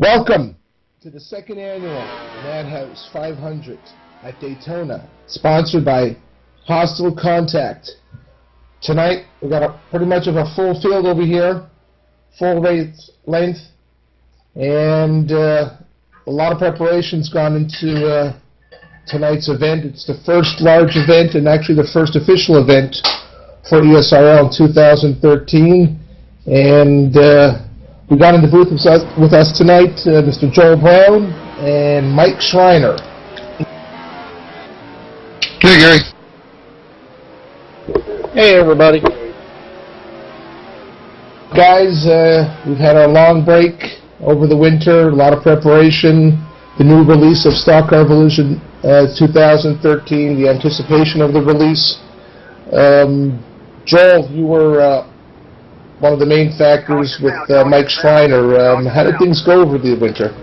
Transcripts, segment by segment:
Welcome to the second annual Madhouse 500 at Daytona, sponsored by Hostile Contact. Tonight, we got pretty much of a full field over here, full race length, and a lot of preparations gone into tonight's event. It's the first large event and actually the first official event for ESRL in 2013, and we got in the booth with us tonight, Mr. Joel Brown and Mike Schreiner. Hey, Gary. Hey, everybody. Guys, we've had our long break over the winter, a lot of preparation, the new release of Stock Car Evolution 2013, the anticipation of the release. Joel, you were one of the main factors with Mike Schreiner. How did things go over the winter?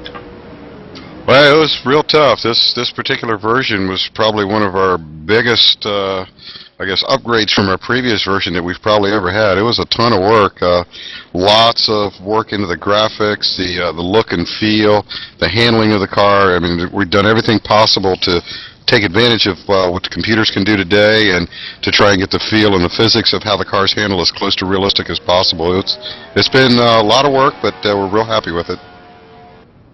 Well, it was real tough. This particular version was probably one of our biggest, I guess, upgrades from our previous version that we've probably ever had. It was a ton of work. Lots of work into the graphics, the look and feel, the handling of the car. I mean, we've done everything possible to take advantage of what the computers can do today and to try and get the feel and the physics of how the cars handle as close to realistic as possible. It's been a lot of work, but we're real happy with it.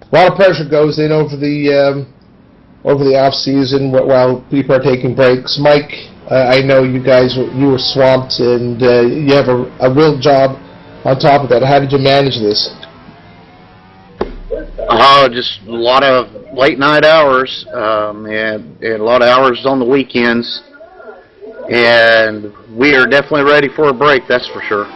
A lot of pressure goes in over the off season while people are taking breaks. Mike, I know you guys were swamped, and you have a real job on top of that. How did you manage this? Just a lot of late night hours, and a lot of hours on the weekends, and we are definitely ready for a break, that's for sure.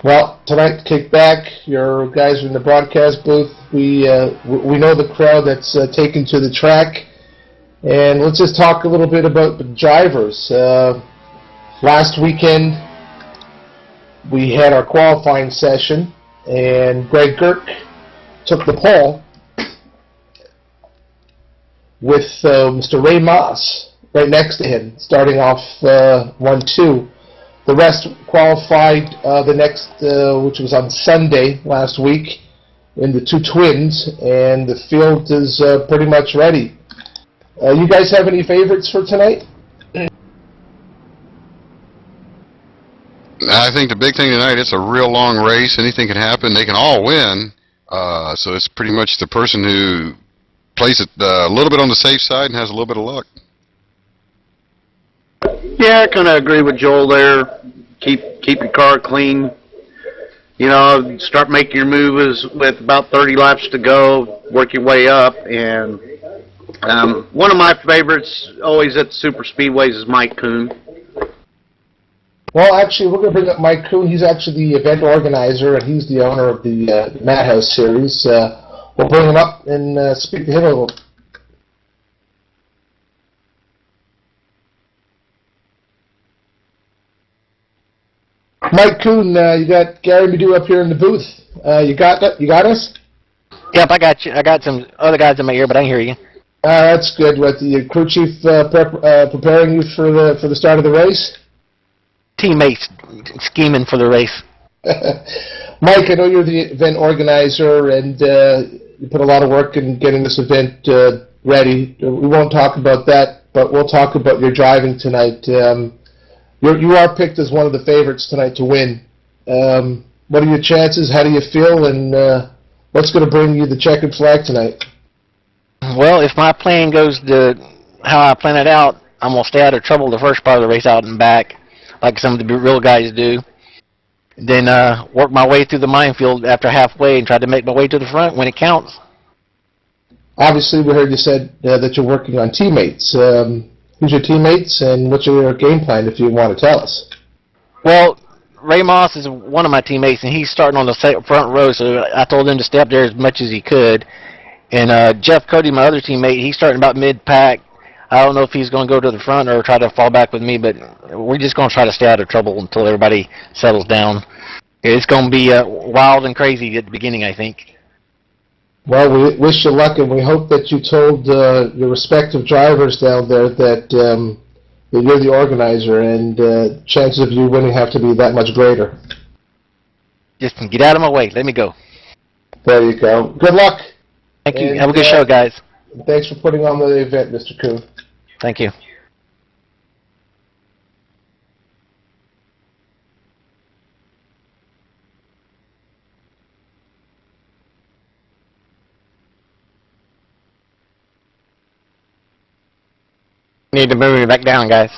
Well, tonight, kick back. Your guys are in the broadcast booth. We know the crowd that's taken to the track, and let's just talk a little bit about the drivers. Last weekend, we had our qualifying session, and Greg Girk took the pole with Mr. Ray Moss right next to him, starting off 1-2. The rest qualified the next, which was on Sunday last week, in the two twins, and the field is pretty much ready. You guys have any favorites for tonight? I think the big thing tonight, it's a real long race. Anything can happen. They can all win. So it's pretty much the person who plays it a little bit on the safe side and has a little bit of luck. Yeah, I kind of agree with Joel there. Keep your car clean. You know, start making your moves with about 30 laps to go. Work your way up. And one of my favorites, always at the super speedways, is Mike Kuhn. Well, actually, we're going to bring up Mike Kuhn. He's actually the event organizer, and he's the owner of the Madhouse series. We'll bring him up and speak to him a little. Mike Kuhn, you got Gary Madu up here in the booth. You got us? Yep, I got you. I got some other guys in my ear, but I can hear you. That's good. With the crew chief preparing you for the start of the race? Teammates scheming for the race. Mike, I know you're the event organizer, and you put a lot of work in getting this event ready. We won't talk about that, but we'll talk about your driving tonight. You are picked as one of the favorites tonight to win. What are your chances? How do you feel? And what's going to bring you the checkered flag tonight? Well, if my plan goes to how I plan it out, I'm going to stay out of trouble the first part of the race out and back, like some of the real guys do. Then work my way through the minefield after halfway and try to make my way to the front when it counts. Obviously, we heard you said that you're working on teammates. Who's your teammates, and what's your game plan, if you want to tell us? Well, Ray Moss is one of my teammates, and he's starting on the front row, so I told him to stay up there as much as he could. And Jeff Cody, my other teammate, he's starting about mid-pack. I don't know if he's going to go to the front or try to fall back with me, but we're just going to try to stay out of trouble until everybody settles down. It's going to be wild and crazy at the beginning, I think. Well, we wish you luck, and we hope that you told your respective drivers down there that you're the organizer, and chances of you winning have to be that much greater. Just get out of my way. Let me go. There you go. Good luck. Thank you. And, Have a good show, guys. Thanks for putting on the event, Mr. Kuhn. Thank you. Need to move me back down, guys.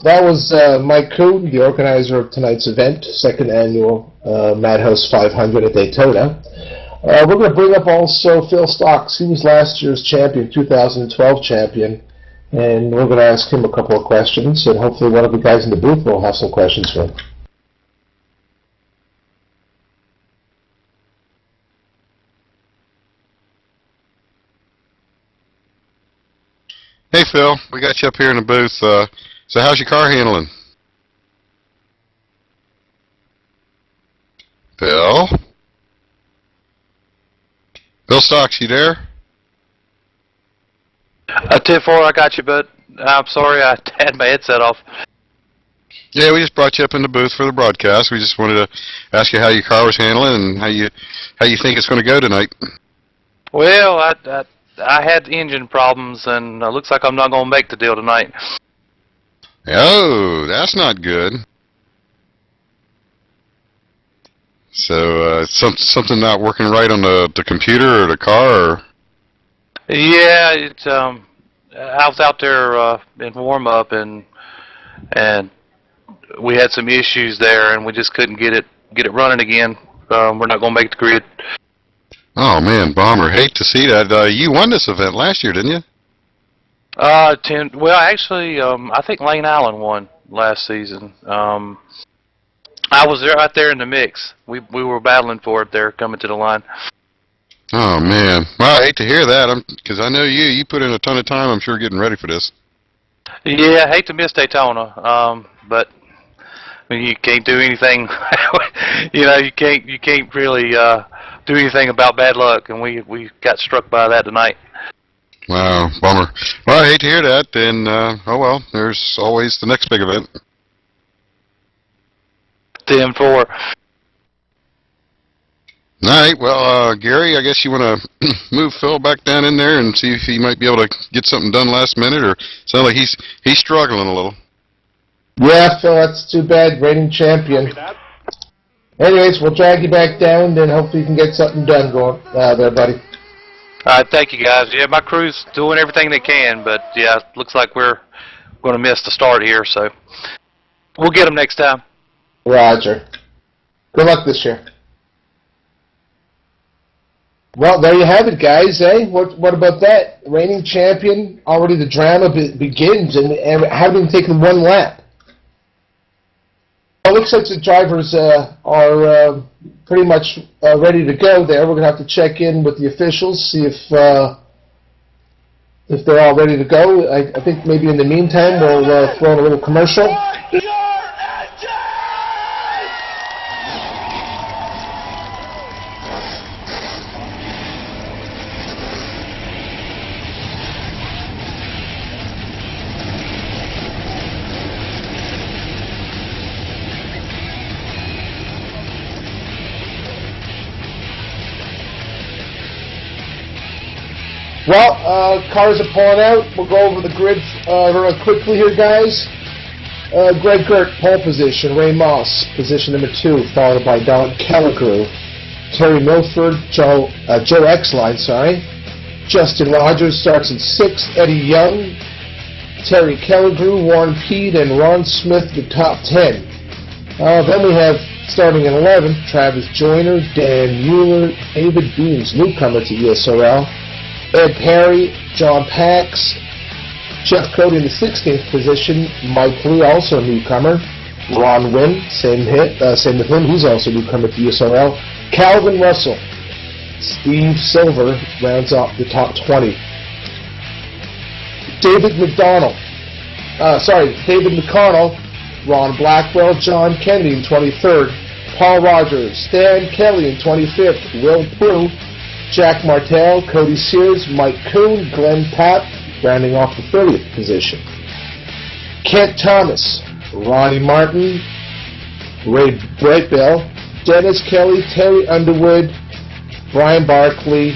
That was Mike Kuhn, the organizer of tonight's event, second annual Madhouse 500 at Daytona. We're going to bring up also Phil Stocks. He was last year's champion, 2012 champion, and we're going to ask him a couple of questions, and hopefully one of the guys in the booth will have some questions for him. Hey, Phil. We got you up here in the booth. So how's your car handling? Phil? Phil Stocks, you there? 10-4, I got you, bud. I'm sorry I had my headset off. Yeah, we just brought you up in the booth for the broadcast. We just wanted to ask you how your car was handling and how you think it's going to go tonight. Well, I had engine problems, and it looks like I'm not going to make the deal tonight. Oh, that's not good. So, something not working right on the computer or the car? Or? Yeah, I was out there in warm-up, and we had some issues there, and we just couldn't get it running again. We're not going to make the grid. Oh man, bummer. Hate to see that. You won this event last year, didn't you? Well, actually, I think Lane Allen won last season. I was right there in the mix. We were battling for it there, coming to the line. Oh man, well, I hate to hear that. Because I know you put in a ton of time. I'm sure getting ready for this. Yeah, I hate to miss Daytona, but you can't do anything. You can't really do anything about bad luck, and we got struck by that tonight. Wow, bummer. Well, I hate to hear that, and oh well, there's always the next big event. 10-4. Alright, well, Gary, I guess you want to move Phil back down in there and see if he might be able to get something done last minute, or sounds like he's struggling a little. Yeah, Phil, that's too bad. Reigning champion. Anyways, we'll drag you back down, and hopefully you can get something done going there, buddy. All right, thank you, guys. Yeah, my crew's doing everything they can, but yeah, it looks like we're going to miss the start here, so we'll get them next time. Roger. Good luck this year. Well, there you have it, guys. Eh? What about that? Reigning champion. Already the drama begins, and having taken one lap. Well, it looks like the drivers are pretty much ready to go there. We're going to have to check in with the officials, see if they're all ready to go. I think maybe in the meantime we'll throw in a little commercial. Well, cars are pulling out. We'll go over the grid real quickly here, guys. Greg Gert, pole position. Ray Moss, position number 2, followed by Don Kelligrew. Terry Milford, Joe Exline, Justin Rogers starts at 6. Eddie Young, Terry Kelligrew, Warren Peed, and Ron Smith, the top 10. Then we have, starting at 11, Travis Joyner, Dan Mueller, David Beams, newcomer to ESRL. Ed Perry, John Pax, Jeff Cody in the 16th position, Mike Lee, also a newcomer, Ron Wynn, same with him, he's also a newcomer to ESRL, Calvin Russell, Steve Silver rounds off the top 20. David McConnell, Ron Blackwell, John Kennedy in 23rd, Paul Rogers, Stan Kelly in 25th, Will Prue, Jack Martell, Cody Sears, Mike Kuhn, Glenn Papp, rounding off the 30th position. Kent Thomas, Ronnie Martin, Ray Brightbell, Dennis Kelly, Terry Underwood, Brian Barkley,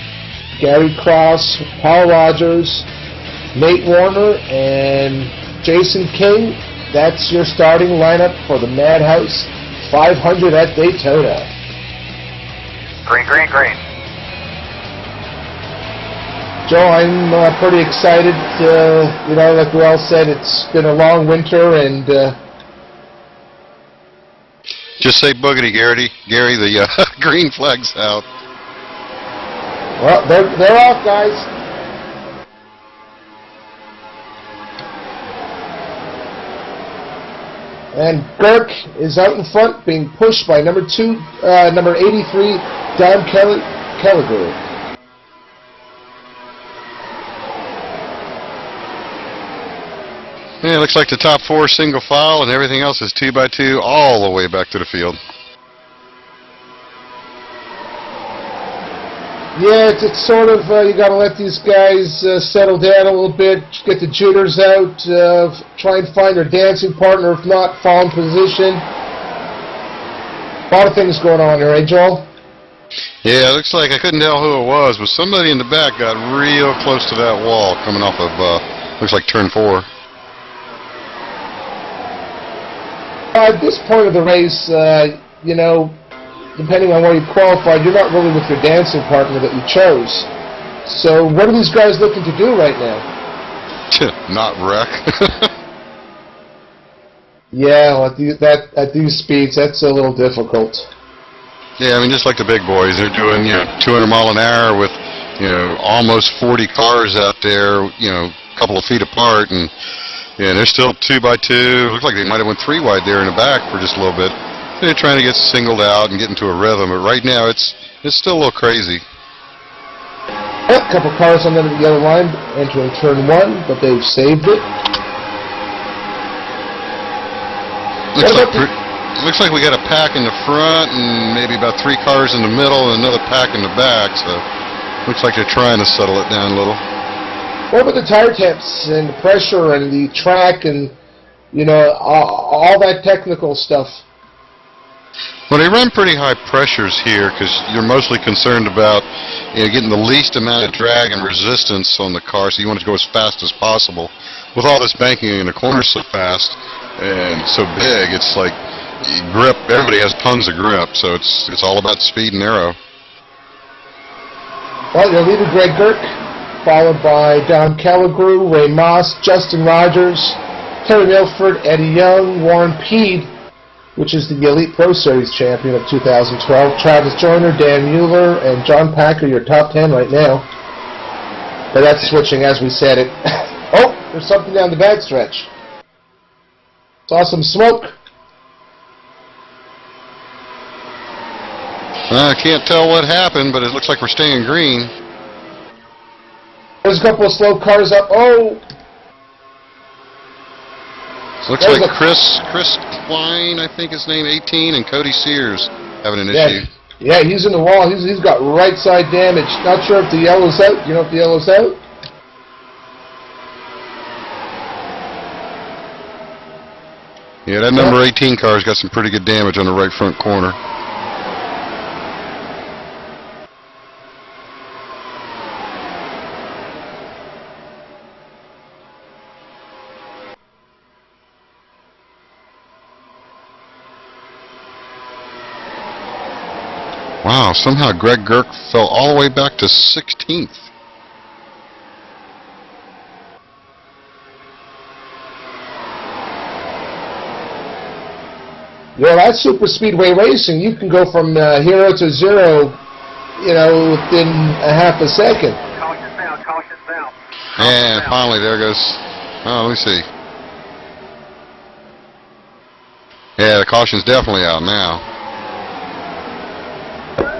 Gary Cross, Paul Rogers, Nate Warner, and Jason King. That's your starting lineup for the Madhouse 500 at Daytona. Green, green, green. Joe, I'm pretty excited. Like we all said, it's been a long winter, and just say boogity, Gary. Gary, the green flag's out. Well, they're off, guys. And Girk is out in front, being pushed by number 83, Don Kelliger. Yeah, it looks like the top 4 single file, and everything else is 2x2 all the way back to the field. Yeah, it's sort of, you got to let these guys settle down a little bit, get the jitters out, try and find their dancing partner, if not, fall in position. A lot of things going on here, eh, Joel? Yeah, it looks like, I couldn't tell who it was, but somebody in the back got real close to that wall coming off of, looks like turn 4. At this point of the race, depending on where you qualified, you're not really with your dancing partner that you chose. So what are these guys looking to do right now? Not wreck. Yeah, well, at these speeds, that's a little difficult. Yeah, I mean, just like the big boys, they're doing 200 mile an hour with almost 40 cars out there, a couple of feet apart, and they're still 2x2. Looks like they might have went 3 wide there in the back for just a little bit. They're trying to get singled out and get into a rhythm, but right now it's still a little crazy. A couple cars on the yellow line entering turn 1, but they've saved it. Looks like we got a pack in the front and maybe about 3 cars in the middle and another pack in the back, so looks like they're trying to settle it down a little. What about the tire temps and the pressure and the track and, all that technical stuff? Well, they run pretty high pressures here because you're mostly concerned about getting the least amount of drag and resistance on the car, so you want to go as fast as possible. With all this banking in the corners so fast and so big, it's like grip. Everybody has tons of grip, so it's all about speed and aero. Well, your leader, Greg Girk, followed by Don Kelligrew, Ray Moss, Justin Rogers, Terry Milford, Eddie Young, Warren Peed, which is the Elite Pro Series champion of 2012, Travis Joyner, Dan Mueller, and John Packer, your top 10 right now. But that's switching as we said it. Oh, there's something down the backstretch. Saw some smoke. I can't tell what happened, but it looks like we're staying green. There's a couple of slow cars up. Oh! Looks like Chris Klein, I think his name, 18, and Cody Sears having an issue. Yeah, he's in the wall. He's got right side damage. Not sure if the yellow's out. You know if the yellow's out? Yeah, that number 18 car's got some pretty good damage on the right front corner. Wow, somehow Greg Girk fell all the way back to 16th. Well, that's super speedway racing. You can go from hero to zero, within a half a second. Caution down, caution down. And finally, there goes. Oh, let me see. Yeah, the caution's definitely out now.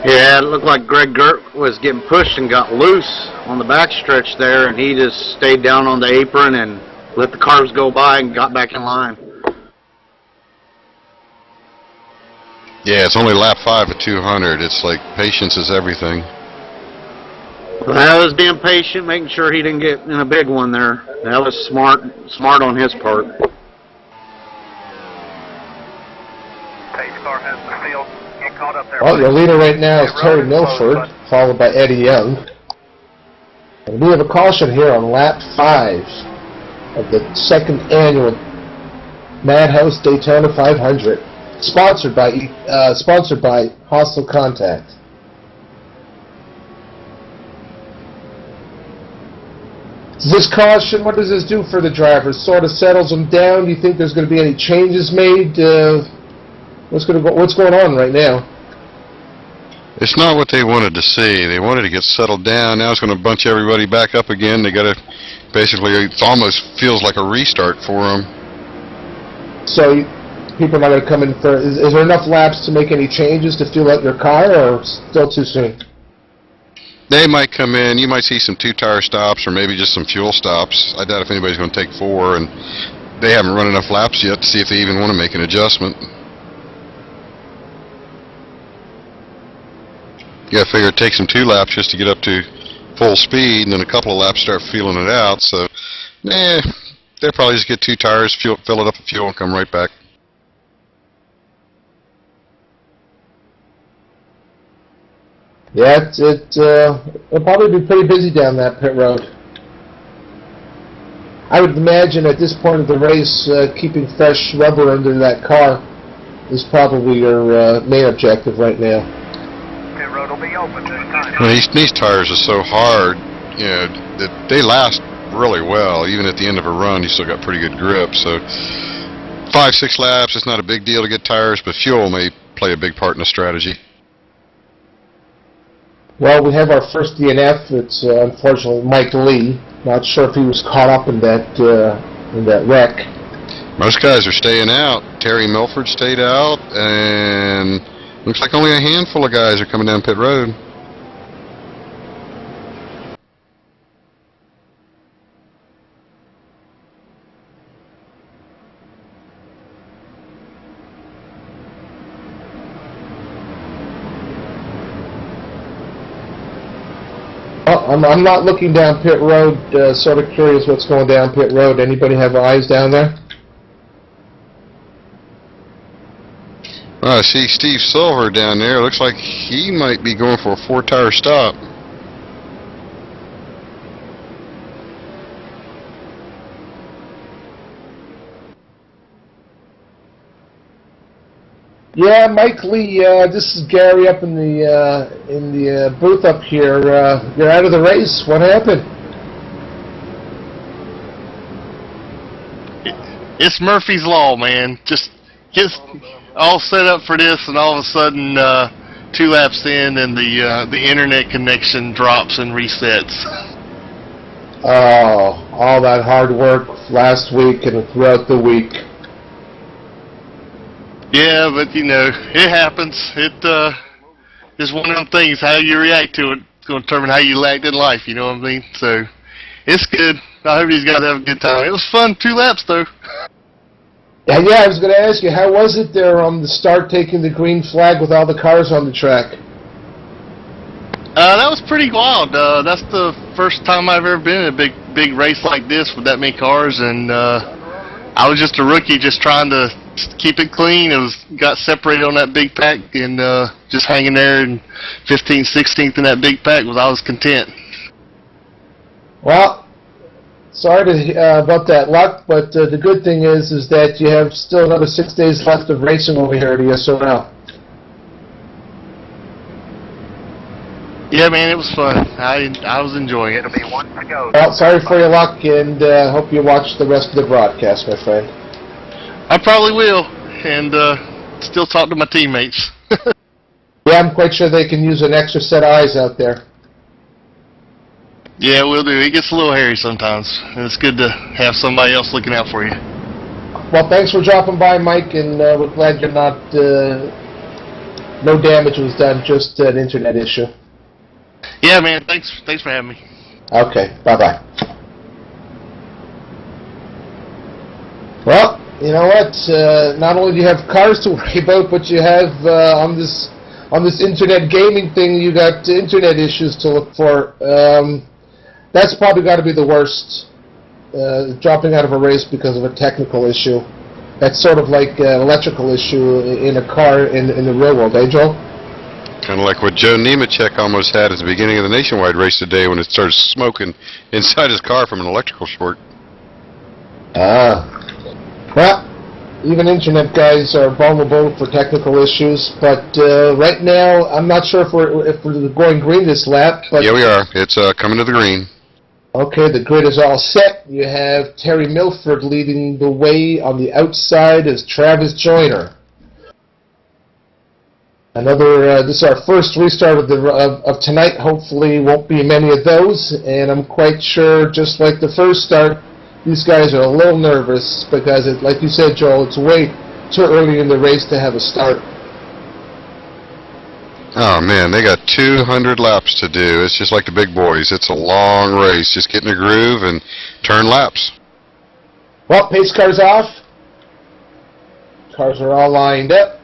Yeah, it looked like Greg Girk was getting pushed and got loose on the backstretch there, and he just stayed down on the apron and let the cars go by and got back in line. Yeah, it's only lap 5 at 200. It's like patience is everything. Well, that was being patient, making sure he didn't get in a big one there. That was smart on his part. Pace car has the field. Get caught up there. Well, your leader right now is Hey, Terry road is Milford, closed, bud. followed by Eddie Young. And we have a caution here on lap 5 of the second annual Madhouse Daytona 500, sponsored by Hostile Contact. This caution, what does this do for the drivers? Sort of settles them down? Do you think there's going to be any changes made? What's going on right now? It's not what they wanted to see. They wanted to get settled down. Now it's going to bunch everybody back up again. They got to basically, it almost feels like a restart for them. So people are not going to come in for. Is there enough laps to make any changes to fuel up your car, or still too soon? They might come in. You might see some 2-tire stops or maybe just some fuel stops. I doubt if anybody's going to take 4, and they haven't run enough laps yet to see if they even want to make an adjustment. You got to figure it takes them 2 laps just to get up to full speed, and then a couple of laps start feeling it out. So, they'll probably just get 2 tires, fill it up with fuel, and come right back. Yeah, it'll probably be pretty busy down that pit road. I would imagine at this point of the race, keeping fresh rubber under that car is probably your main objective right now. Pit road will be open this time. Well, these tires are so hard, you know, that they last really well. Even at the end of a run, you still got pretty good grip. So 5-6 laps, it's not a big deal to get tires, but fuel may play a big part in the strategy. Well, we have our first DNF. It's unfortunately Mike Lee. Not sure if he was caught up in that wreck. Most guys are staying out. Terry Milford stayed out, and looks like only a handful of guys are coming down pit road. Well, I'm not looking down pit road. Sort of curious what's going down pit road. Anybody have eyes down there? I see Steve Silver down there. Looks like he might be going for a 4-tire stop. Yeah, Mike Lee. This is Gary up in the booth up here. You're out of the race. What happened? It's Murphy's Law, man. Just gets all set up for this, and all of a sudden, 2 laps in, and the internet connection drops and resets. Oh, all that hard work last week and throughout the week. Yeah, but you know, it happens. It is one of them things. How you react to it is going to determine how you act in life. You know what I mean? So it's good. I hope these guys have a good time. It was fun. 2 laps though. Yeah, I was going to ask you, how was it there on the start, taking the green flag with all the cars on the track? That was pretty wild. That's the first time I've ever been in a big race like this with that many cars, and I was just a rookie, just trying to keep it clean. Got separated on that big pack, and just hanging there in 15th, 16th in that big pack. I was content. Well, sorry about that luck, but the good thing is that you have still another 6 days left of racing over here at ESRL. Yeah, man, it was fun. I was enjoying it. It'll be 1 to go. Well, sorry for your luck, and hope you watch the rest of the broadcast, my friend. I probably will, and still talk to my teammates. Yeah, I'm quite sure they can use an extra set of eyes out there. Yeah, we'll do. It gets a little hairy sometimes, and it's good to have somebody else looking out for you. Well, thanks for dropping by, Mike, and we're glad you're not, no damage was done, just an internet issue. Yeah, man, thanks for having me. Okay, bye-bye. Well, you know what? Not only do you have cars to worry about, but you have on this internet gaming thing, you got internet issues to look for. That's probably got to be the worst. Dropping out of a race because of a technical issue. That's sort of like an electrical issue in a car in the real world, eh, Joel? Kind of like what Joe Nemechek almost had at the beginning of the Nationwide race today when it started smoking inside his car from an electrical short. Well, even internet guys are vulnerable for technical issues, but right now I'm not sure if we're going green this lap. But Yeah, we are. It's coming to the green. okay, the grid is all set. You have Terry Milford leading the way. On the outside is Travis Joyner. This is our first restart of tonight. Hopefully won't be many of those, and I'm quite sure, just like the first start, these guys are a little nervous because, like you said, Joel, it's way too early in the race to have a start. Oh, man, they got 200 laps to do. It's just like the big boys. It's a long race. Just get in the groove and turn laps. Well, pace car's off. Cars are all lined up.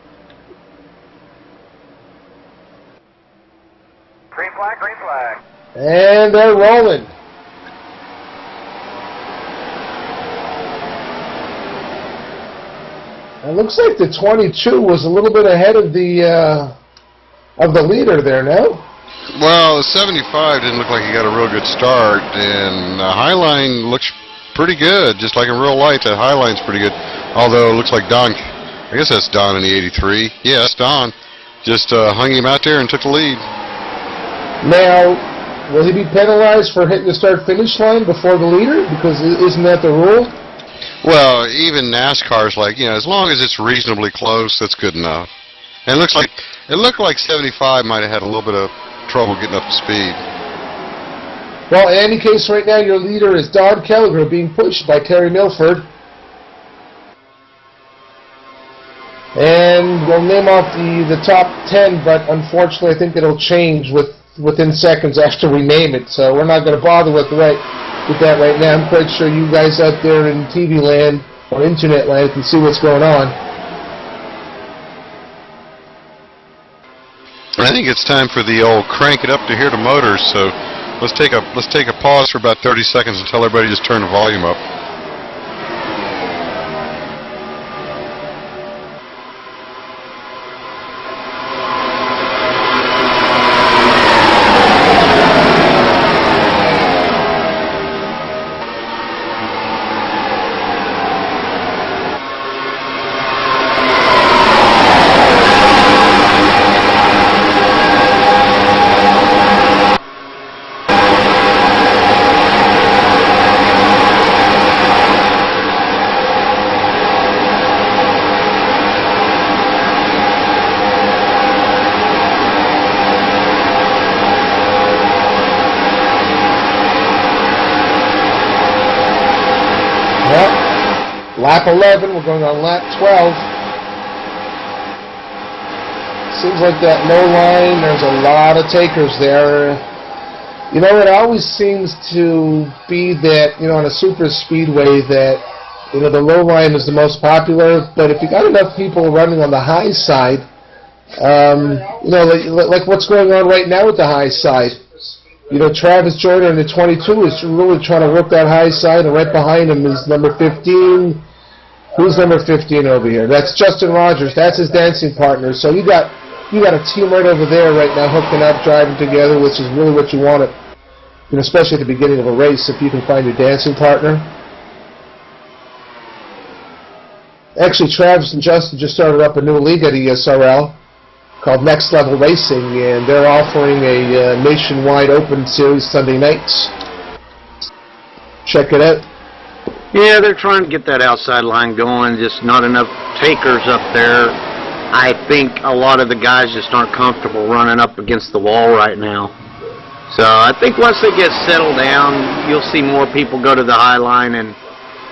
Green flag, green flag. And they're rolling. It looks like the 22 was a little bit ahead of the leader there, no? Well, the 75 didn't look like he got a real good start, and the Highline looks pretty good. Just like in real life, that Highline's pretty good. Although it looks like Don, I guess that's Don in the 83. Yeah, that's Don. Just hung him out there and took the lead. Now, will he be penalized for hitting the start-finish line before the leader? Because isn't that the rule? Well, even NASCAR's like, as long as it's reasonably close, that's good enough. And it looked like 75 might have had a little bit of trouble getting up to speed. Well, in any case, right now your leader is Don Kelleher being pushed by Terry Milford. And we'll name off the top 10, but unfortunately I think it'll change within seconds after we name it. So we're not going to bother with that right now. I'm quite sure you guys out there in TV land or internet land can see what's going on. I think it's time for the old crank it up to hear the motors. So let's take a pause for about 30 seconds and tell everybody just turn the volume up. Lap 11, we're going on lap 12. Seems like that low line, there's a lot of takers there. It always seems to be that, on a super speedway that, the low line is the most popular, but if you got enough people running on the high side, like what's going on right now with the high side. Travis Joyner in the 22 is really trying to work that high side, and right behind him is number 15. Who's number 15 over here? That's Justin Rogers. That's his dancing partner. So you got a team right over there right now hooking up, driving together, which is really what you want, especially at the beginning of a race, if you can find your dancing partner. Actually, Travis and Justin just started up a new league at ESRL called Next Level Racing, and they're offering a nationwide open series Sunday nights. Check it out. Yeah, they're trying to get that outside line going, just not enough takers up there. I think a lot of the guys just aren't comfortable running up against the wall right now. So I think once they get settled down, you'll see more people go to the high line, and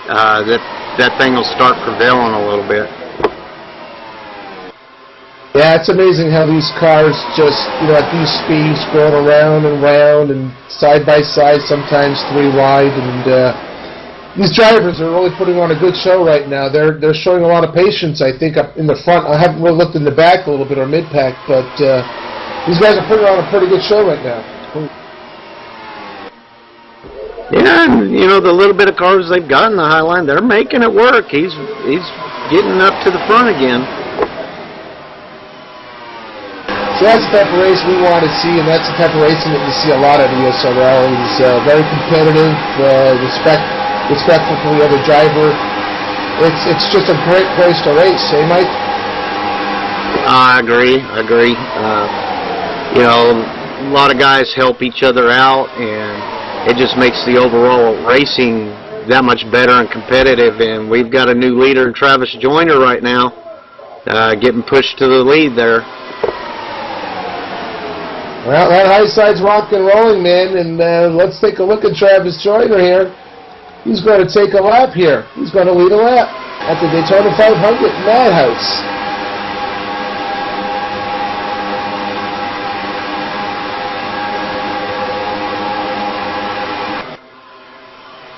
that thing will start prevailing a little bit. Yeah, it's amazing how these cars just, at these speeds, going around and round and side by side, sometimes three wide, and these drivers are really putting on a good show right now. They're showing a lot of patience, I think, up in the front. I haven't really looked in the back a little bit or mid-pack, but these guys are putting on a pretty good show right now. Yeah, and the little bit of cars they've got in the high line, they're making it work. He's getting up to the front again. So that's the type of race we want to see, and that's the type of racing that you see a lot of the ESRL. He's very competitive, respectful for the other driver. It's just a great place to race, eh, Mike? I agree. You know, a lot of guys help each other out, and it just makes the overall racing that much better and competitive. And we've got a new leader in Travis Joyner right now, getting pushed to the lead there. Well, that high side's rock and rolling, man, and let's take a look at Travis Joyner here. He's going to take a lap here. He's going to lead a lap at the Daytona 500 Madhouse.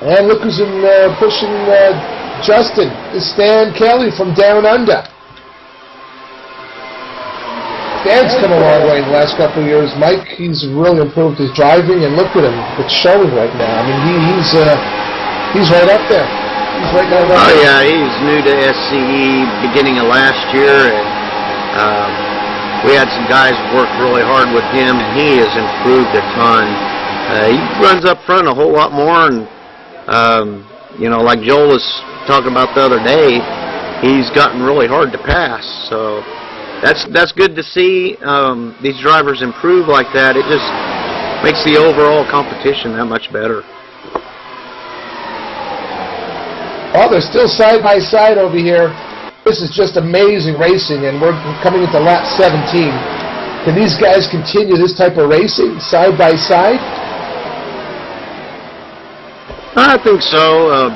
And look who's pushing Justin, is Stan Kelly from Down Under. Stan's come a long way in the last couple of years, Mike. He's really improved his driving, and look at him. It's showing right now. I mean, he's right up there. He's right now. Oh yeah, he's new to SCE beginning of last year, and we had some guys work really hard with him, and he has improved a ton. He runs up front a whole lot more, and you know, like Joel was talking about the other day, he's gotten really hard to pass. So that's good to see these drivers improve like that. It just makes the overall competition that much better. Oh, they're still side by side over here. This is just amazing racing, and we're coming into lap 17. Can these guys continue this type of racing side by side? I think so.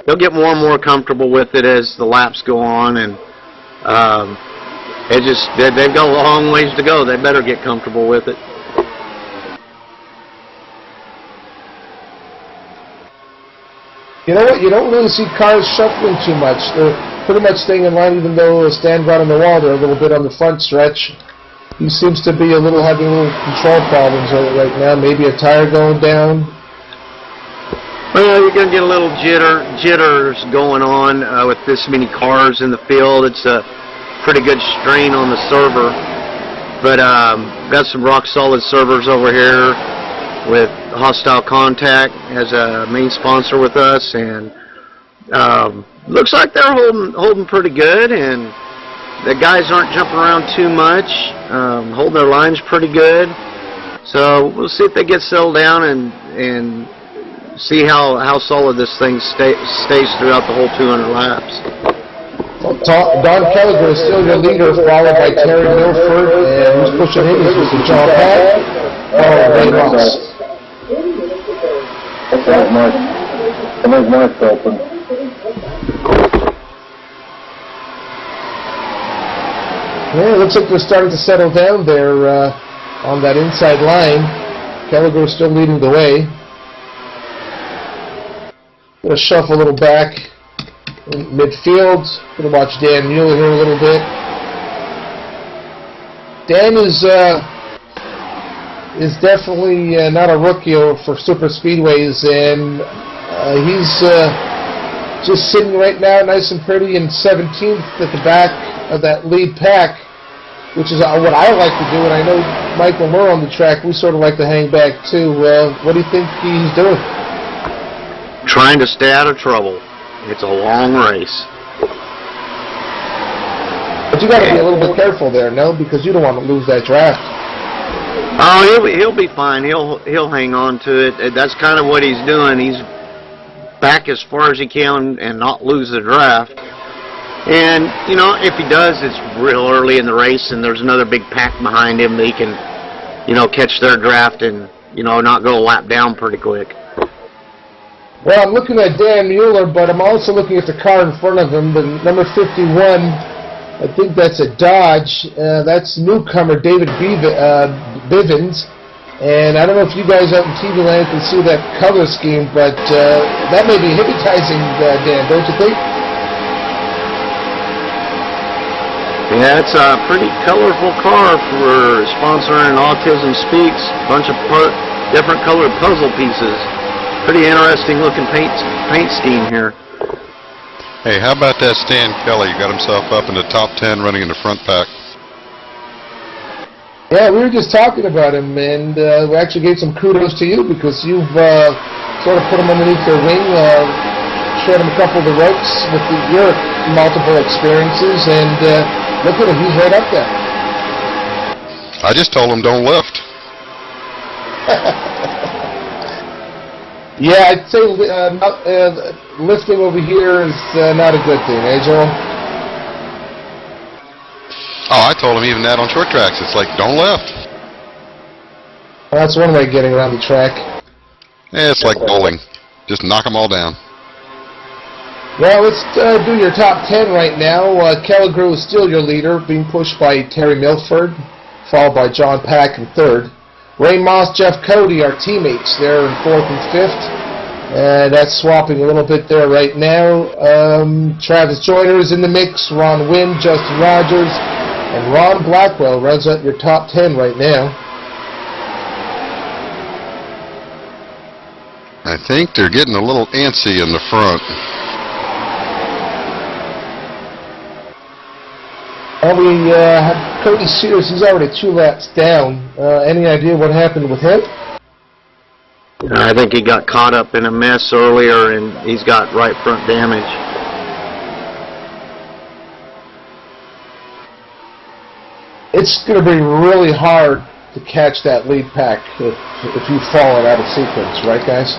They'll get more and more comfortable with it as the laps go on, and they've got a long ways to go. They better get comfortable with it. You know what? You don't really see cars shuffling too much. They're pretty much staying in line, even though Stan got on the wall there a little bit on the front stretch. He seems to be having a little control problems right now. Maybe a tire going down. Well, you're going to get a little jitters going on with this many cars in the field. It's a pretty good strain on the server. But got some rock-solid servers over here with Hostile Contact as a main sponsor with us, and looks like they're holding pretty good, and the guys aren't jumping around too much, holding their lines pretty good. So we'll see if they get settled down and see how solid this thing stays throughout the whole 200 laps. Don Kelliger is still your leader, followed by Terry Milford, and who's pushing him is Mr. John Pack. Ray Moss. That makes my open. Yeah, it looks like they're starting to settle down there on that inside line. Kelliger is still leading the way. Going to shuffle a little back in midfield. Going to watch Dan Mueller here a little bit. Dan is definitely not a rookie for super speedways, and he's just sitting right now nice and pretty in 17th at the back of that lead pack, which is what I like to do, and I know Mike, when we're on the track, we sort of like to hang back too. What do you think he's doing? Trying to stay out of trouble. It's a long race. But you got to be a little bit careful there, no? Because you don't want to lose that draft. Oh, he'll be fine. He'll hang on to it. That's kind of what he's doing. He's back as far as he can and not lose the draft. And, you know, if he does, it's real early in the race and there's another big pack behind him that he can, you know, catch their draft and, you know, not go a lap down pretty quick. Well, I'm looking at Dan Mueller, but I'm also looking at the car in front of him, the number 51. I think that's a Dodge. That's newcomer David Bivens. And I don't know if you guys out in TV land can see that color scheme, but that may be hypnotizing, Dan, don't you think? Yeah, it's a pretty colorful car for sponsoring Autism Speaks. A bunch of different colored puzzle pieces. Pretty interesting looking paint scheme here. Hey, how about that Stan Kelly? Got himself up in the top 10 running in the front pack. Yeah, we were just talking about him, and we actually gave some kudos to you because you've sort of put him underneath your wing, showed him a couple of the ropes with your multiple experiences, and look at him, he's right up there. I just told him don't lift. Yeah, I'd say lifting over here is not a good thing, eh, Joel? Oh, I told him even that on short tracks. It's like, don't lift. Well, that's one way of getting around the track. Yeah, it's like bowling. Just knock them all down. Well, let's do your top 10 right now. Kelligrew is still your leader, being pushed by Terry Milford, followed by John Pack in third. Ray Moss, Jeff Cody are teammates. They're in fourth and fifth. That's swapping a little bit there right now. Travis Joyner is in the mix. Ron Wynn, Justin Rogers, and Ron Blackwell runs out your top 10 right now. I think they're getting a little antsy in the front. We have Cody Sears. He's already 2 laps down. Any idea what happened with him? I think he got caught up in a mess earlier, and he's got right front damage. It's going to be really hard to catch that lead pack if you've fallen out of sequence, right, guys?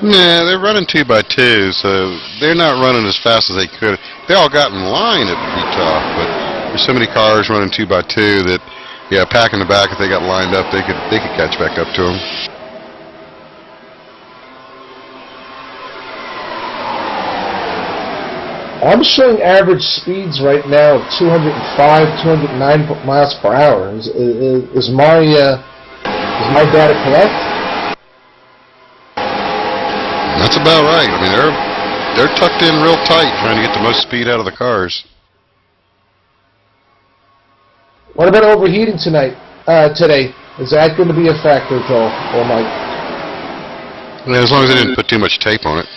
Nah, they're running 2 by 2, so they're not running as fast as they could. If they all got in line, it'd be tough, but there's so many cars running 2 by 2 that, yeah, pack in the back, if they got lined up, they could catch back up to them. I'm showing average speeds right now of 205, 209 miles per hour. Is my data correct? That's about right. I mean, they're tucked in real tight, trying to get the most speed out of the cars. What about overheating today? Is that going to be a factor, Joel or Mike? Yeah, as long as they didn't put too much tape on it.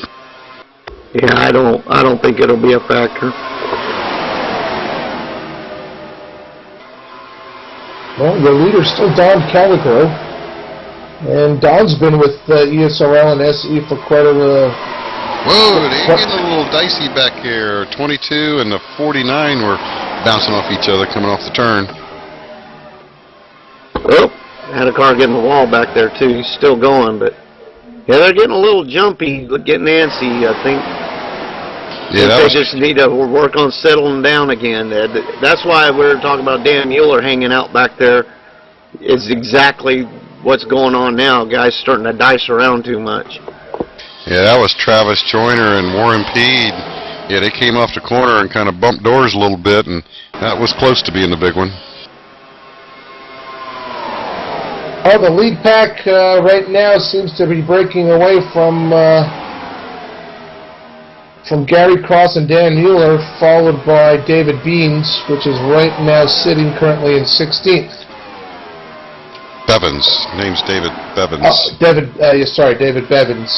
Yeah, I don't think it'll be a factor. Well, your leader's still Don Calico, and Don's been with ESRL and SE for quite a Whoa, they're getting a little dicey back here. 22 and the 49 were bouncing off each other coming off the turn. Oh, had a car getting the wall back there too. He's still going, but yeah, they're getting a little jumpy, getting antsy, I think. Yeah, they just need to work on settling down again. That's why we're talking about Dan Mueller hanging out back there. Is exactly what's going on now. Guys starting to dice around too much. Yeah, that was Travis Joyner and Warren Peed. Yeah, they came off the corner and kind of bumped doors a little bit, and that was close to being the big one. Oh, the lead pack right now seems to be breaking away from Gary Cross and Dan Mueller, followed by David Beans, which is right now sitting currently in 16th. Bevins. Name's David Bevins. Oh, David Bevins.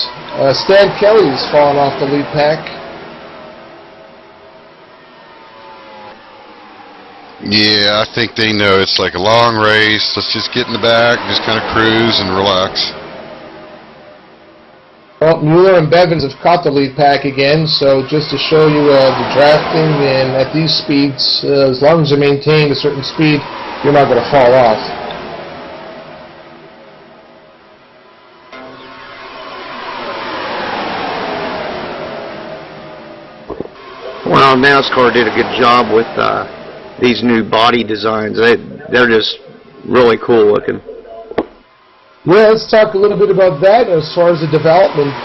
Stan Kelly's fallen off the lead pack. Yeah, I think they know it's like a long race. Let's just get in the back, just kind of cruise and relax. Well, Mueller and Bevins have caught the lead pack again, so just to show you the drafting, and at these speeds, as long as you maintain a certain speed, you're not going to fall off. Well, NASCAR did a good job with these new body designs. They're just really cool looking. Yeah, let's talk a little bit about that as far as the development.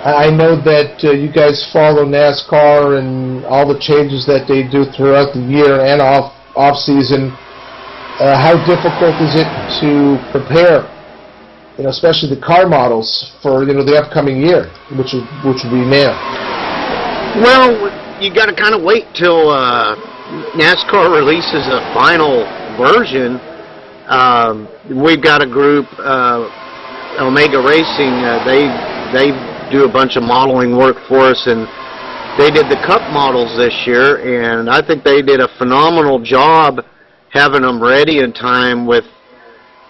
I know that you guys follow NASCAR and all the changes that they do throughout the year and off season. How difficult is it to prepare, especially the car models for the upcoming year, which will be now? Well, you got to kind of wait till NASCAR releases a final version. We've got a group, Omega Racing. They do a bunch of modeling work for us, and they did the Cup models this year, and I think they did a phenomenal job having them ready in time with,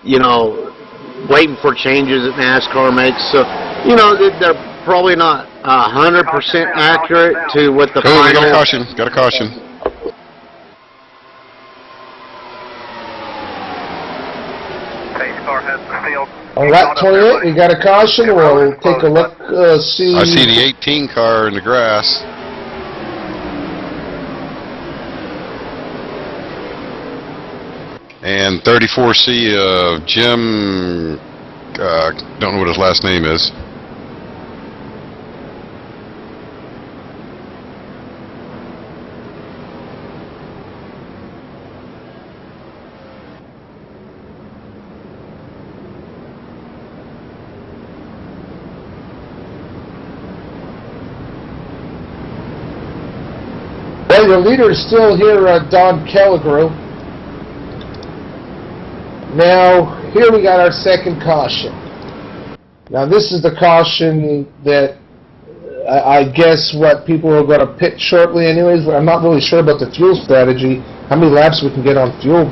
you know, waiting for changes that NASCAR makes. So, you know, they're probably not 100% accurate to what the Oh, we final. got a caution. Got a caution. Pace car has the field. On lap 28, we got a caution. We'll take a look, see. I see the 18 car in the grass. And 34C, Jim, don't know what his last name is. Well, your leader is still here, Don Kelligrew. Now, here we got our second caution. Now, this is the caution that I guess what people are going to pit shortly anyways, but I'm not really sure about the fuel strategy, how many laps we can get on fuel.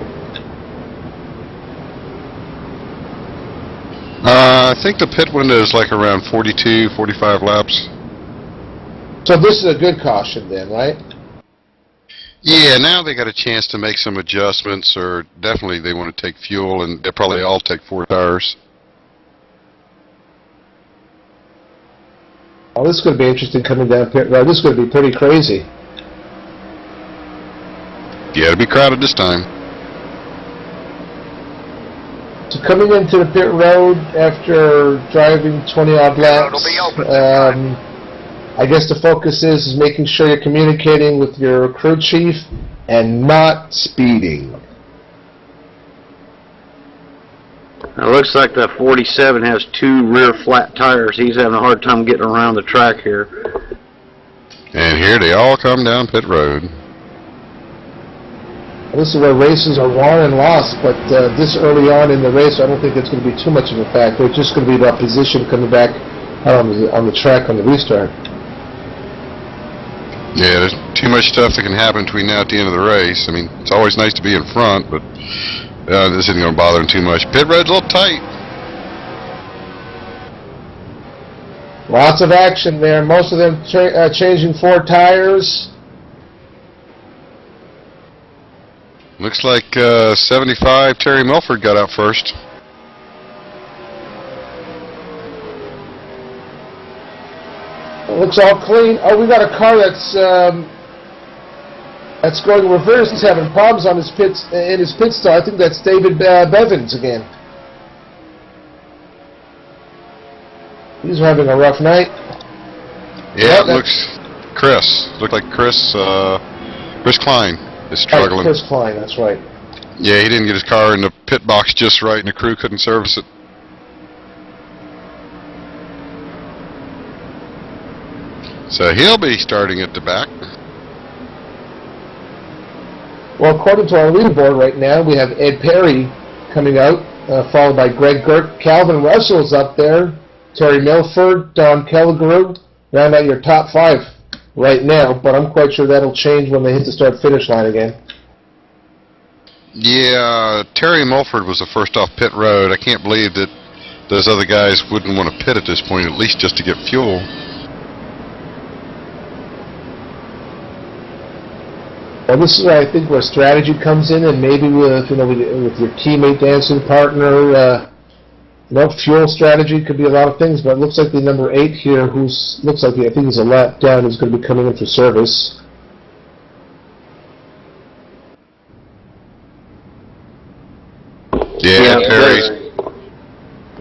I think the pit window is like around 42, 45 laps. So this is a good caution then, right? Yeah, now they got a chance to make some adjustments, or definitely they want to take fuel, and they'll probably all take 4 tires. Oh, this is going to be interesting coming down pit road. This is going to be pretty crazy. Yeah, it'll be crowded this time. So coming into the pit road after driving 20-odd laps, I guess the focus is making sure you're communicating with your crew chief and not speeding. It looks like that 47 has 2 rear flat tires. He's having a hard time getting around the track here. And here they all come down pit road. This is where races are won and lost, but this early on in the race, I don't think it's going to be too much of a factor. It's just going to be about position coming back on the track on the restart. Yeah, there's too much stuff that can happen between now and the end of the race. I mean, it's always nice to be in front, but this isn't going to bother them too much. Pit road's a little tight. Lots of action there. Most of them changing 4 tires. Looks like 75 Terry Milford got out first. Looks all clean. Oh, we got a car that's going reverse. He's having problems on his pit stop. I think that's David Bevins again. He's having a rough night. Yeah, it looks Chris. Looked like Chris Klein is struggling. Right, Chris Klein, that's right. Yeah, he didn't get his car in the pit box just right, and the crew couldn't service it. So he'll be starting at the back. Well, according to our leaderboard right now, we have Ed Perry coming out, followed by Greg Gert. Calvin Russell's up there, Terry Milford, Don Kelligrew. Round out your top 5 right now, but I'm quite sure that'll change when they hit the start-finish line again. Yeah, Terry Milford was the first off pit road. I can't believe that those other guys wouldn't want to pit at this point, at least just to get fuel. Well, this is where I think where strategy comes in, and maybe with with your teammate, dancing partner, fuel strategy could be a lot of things. But it looks like the number 8 here, I think he's a lap down, is going to be coming in for service. Yeah, Perry's.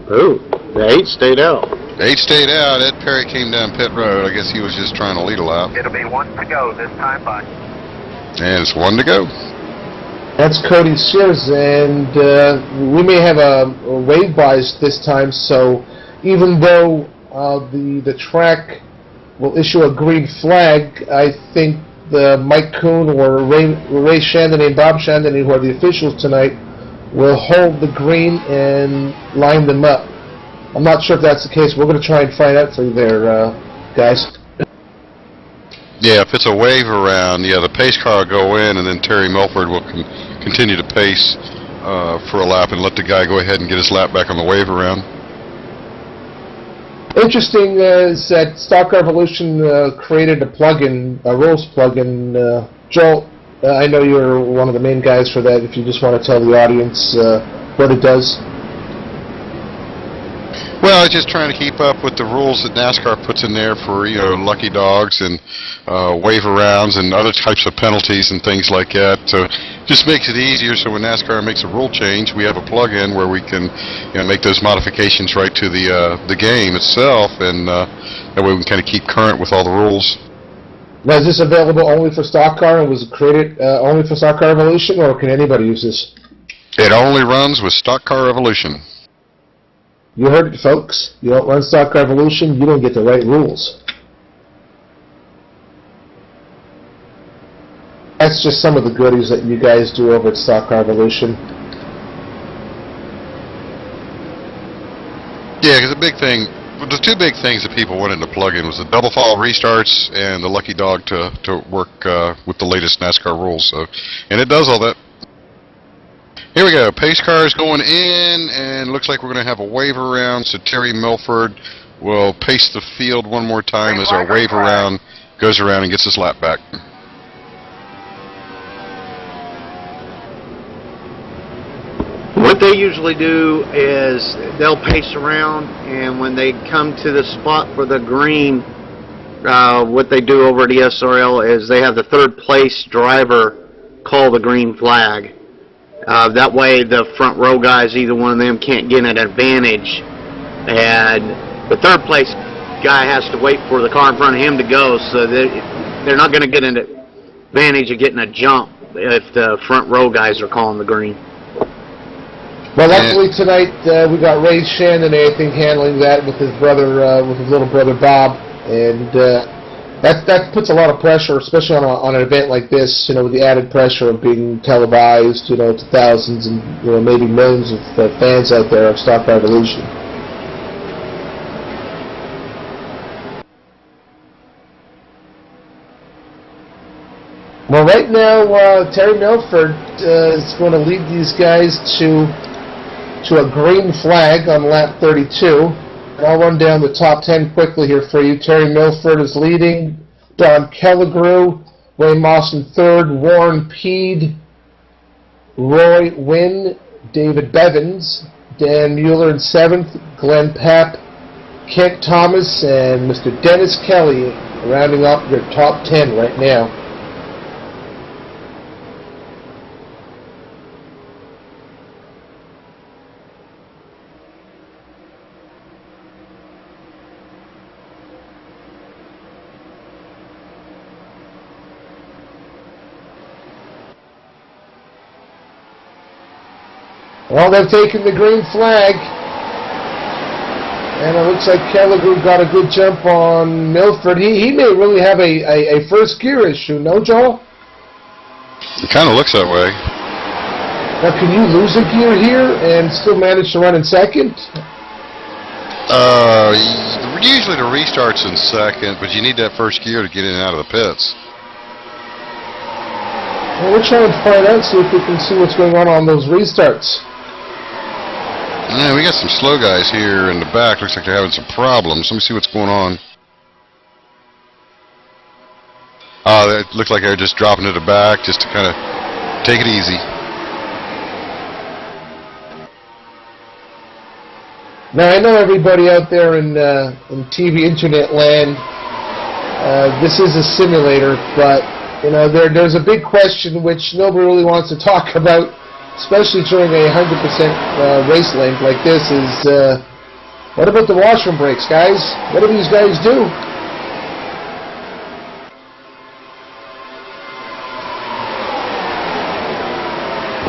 Oh, the 8 stayed out. 8 stayed out. Ed Perry came down pit road. I guess he was just trying to lead a lap. It'll be 1 to go this time by. And it's 1 to go. That's Cody Sears, and we may have a wave bias this time, so even though the track will issue a green flag, I think Mike Kuhn or Ray Chandon and Bob Chandon, who are the officials tonight, will hold the green and line them up. I'm not sure if that's the case. We're going to try and find out for you there, guys. Yeah, if it's a wave around, yeah, the pace car will go in, and then Terry Milford will continue to pace for a lap and let the guy go ahead and get his lap back on the wave around. Interesting is that Stock Revolution created a plugin, a rules plugin. Joel, I know you're one of the main guys for that. If you just want to tell the audience what it does. Well, it's just trying to keep up with the rules that NASCAR puts in there for, you know, lucky dogs and wave arounds and other types of penalties and things like that. So just makes it easier. So when NASCAR makes a rule change, we have a plug-in where we can, you know, make those modifications right to the game itself, and that way we can kind of keep current with all the rules. Now, is this available only for Stock Car, and was it created only for Stock Car Revolution, or can anybody use this? It only runs with Stock Car Revolution. You heard it, folks. You don't run Stock Car Revolution, you don't get the right rules. That's just some of the goodies that you guys do over at Stock Car Revolution. Yeah, because the two big things that people wanted to plug in was the double fall restarts and the lucky dog to work with the latest NASCAR rules. So, and it does all that. Here we go. Pace car is going in, and looks like we're going to have a wave around. So Terry Milford will pace the field one more time as our wave around goes around and gets his lap back. What they usually do is they'll pace around, and when they come to the spot for the green, what they do over at ESRL is they have the third place driver call the green flag. That way the front row guys, either one of them can't get an advantage, and the third place guy has to wait for the car in front of him to go, so they're not going to get an advantage of getting a jump if the front row guys are calling the green. Well, luckily tonight we got Ray Shannon, I think, handling that with his brother, with his little brother Bob, and that puts a lot of pressure, especially on an event like this. You know, with the added pressure of being televised, you know, to thousands and, you know, maybe millions of fans out there of Stock Revolution. Well, right now Terry Milford is going to lead these guys to a green flag on lap 32. And I'll run down the top 10 quickly here for you. Terry Milford is leading. Don Kelligrew, Ray Moss in third. Warren Peed, Roy Wynn, David Bevins, Dan Mueller in seventh. Glenn Papp, Kent Thomas, and Mr. Dennis Kelly rounding up your top 10 right now. Well, they've taken the green flag, and it looks like Kelligrew got a good jump on Milford. He may really have a first gear issue, no, Joel? It kind of looks that way. Now, can you lose a gear here and still manage to run in second? Usually the restart's in second, but you need that first gear to get in and out of the pits. Well, we're trying to find out, see if we can see what's going on those restarts. Yeah, we got some slow guys here in the back. Looks like they're having some problems. Let me see what's going on. It looked like they're just dropping to the back just to kind of take it easy. Now, I know everybody out there in TV internet land, this is a simulator, but you know, there's a big question which nobody really wants to talk about, especially during a 100% race length like this, is what about the washroom breaks, guys? What do these guys do?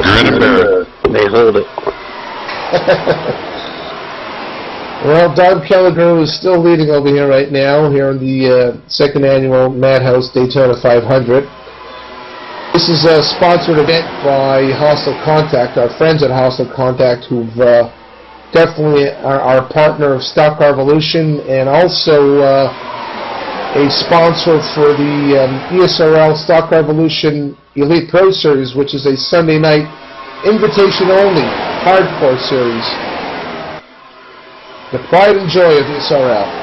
Grin and bear it. They hold it. Well, Don Kelligrew is still leading over here right now, here in the second annual Madhouse Daytona 500. This is a sponsored event by Hostile Contact, our friends at Hostile Contact, who've definitely are a partner of Stock Revolution, and also a sponsor for the ESRL Stock Revolution Elite Pro Series, which is a Sunday night invitation-only hardcore series. The pride and joy of ESRL.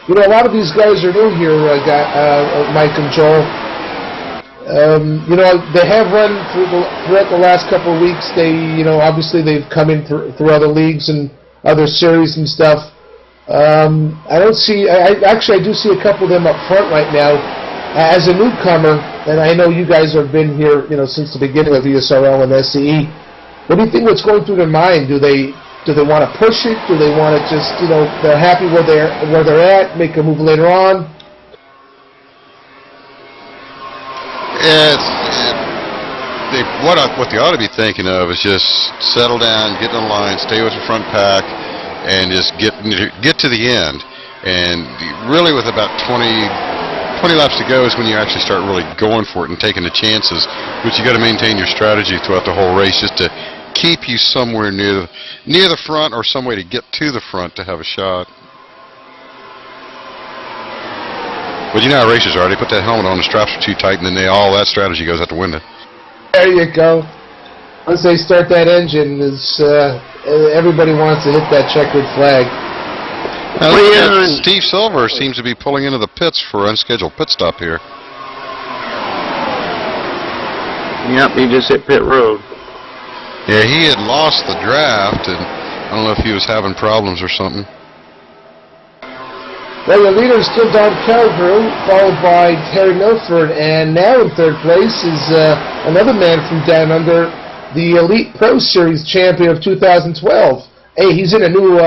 You know, a lot of these guys are new here, Mike and Joel. You know, they have run throughout the last couple of weeks. They, you know, obviously they've come in through other leagues and other series and stuff. I don't see. Actually, I do see a couple of them up front right now. As a newcomer, and I know you guys have been here, you know, since the beginning of ESRL and SCE. What do you think? What's going through their mind? Do they want to push it? Do they want to just, you know, they're happy where they're at, make a move later on? What they ought to be thinking of is just settle down, get in line, stay with the front pack, and just get to the end. And really, with about 20 laps to go is when you actually start really going for it and taking the chances. But you got to maintain your strategy throughout the whole race, just to keep you somewhere near the front, or some way to get to the front to have a shot. But you know how racers are. They put that helmet on, the straps are too tight, and then all that strategy goes out the window. There you go. Once they start that engine, everybody wants to hit that checkered flag. Now, Steve Silver seems to be pulling into the pits for unscheduled pit stop here. Yep, he just hit pit road. Yeah, he had lost the draft, and I don't know if he was having problems or something. Well, the leader is still Don Calgrew, followed by Terry Milford, and now in third place is another man from down under, the Elite Pro Series champion of 2012. Hey, he's in a new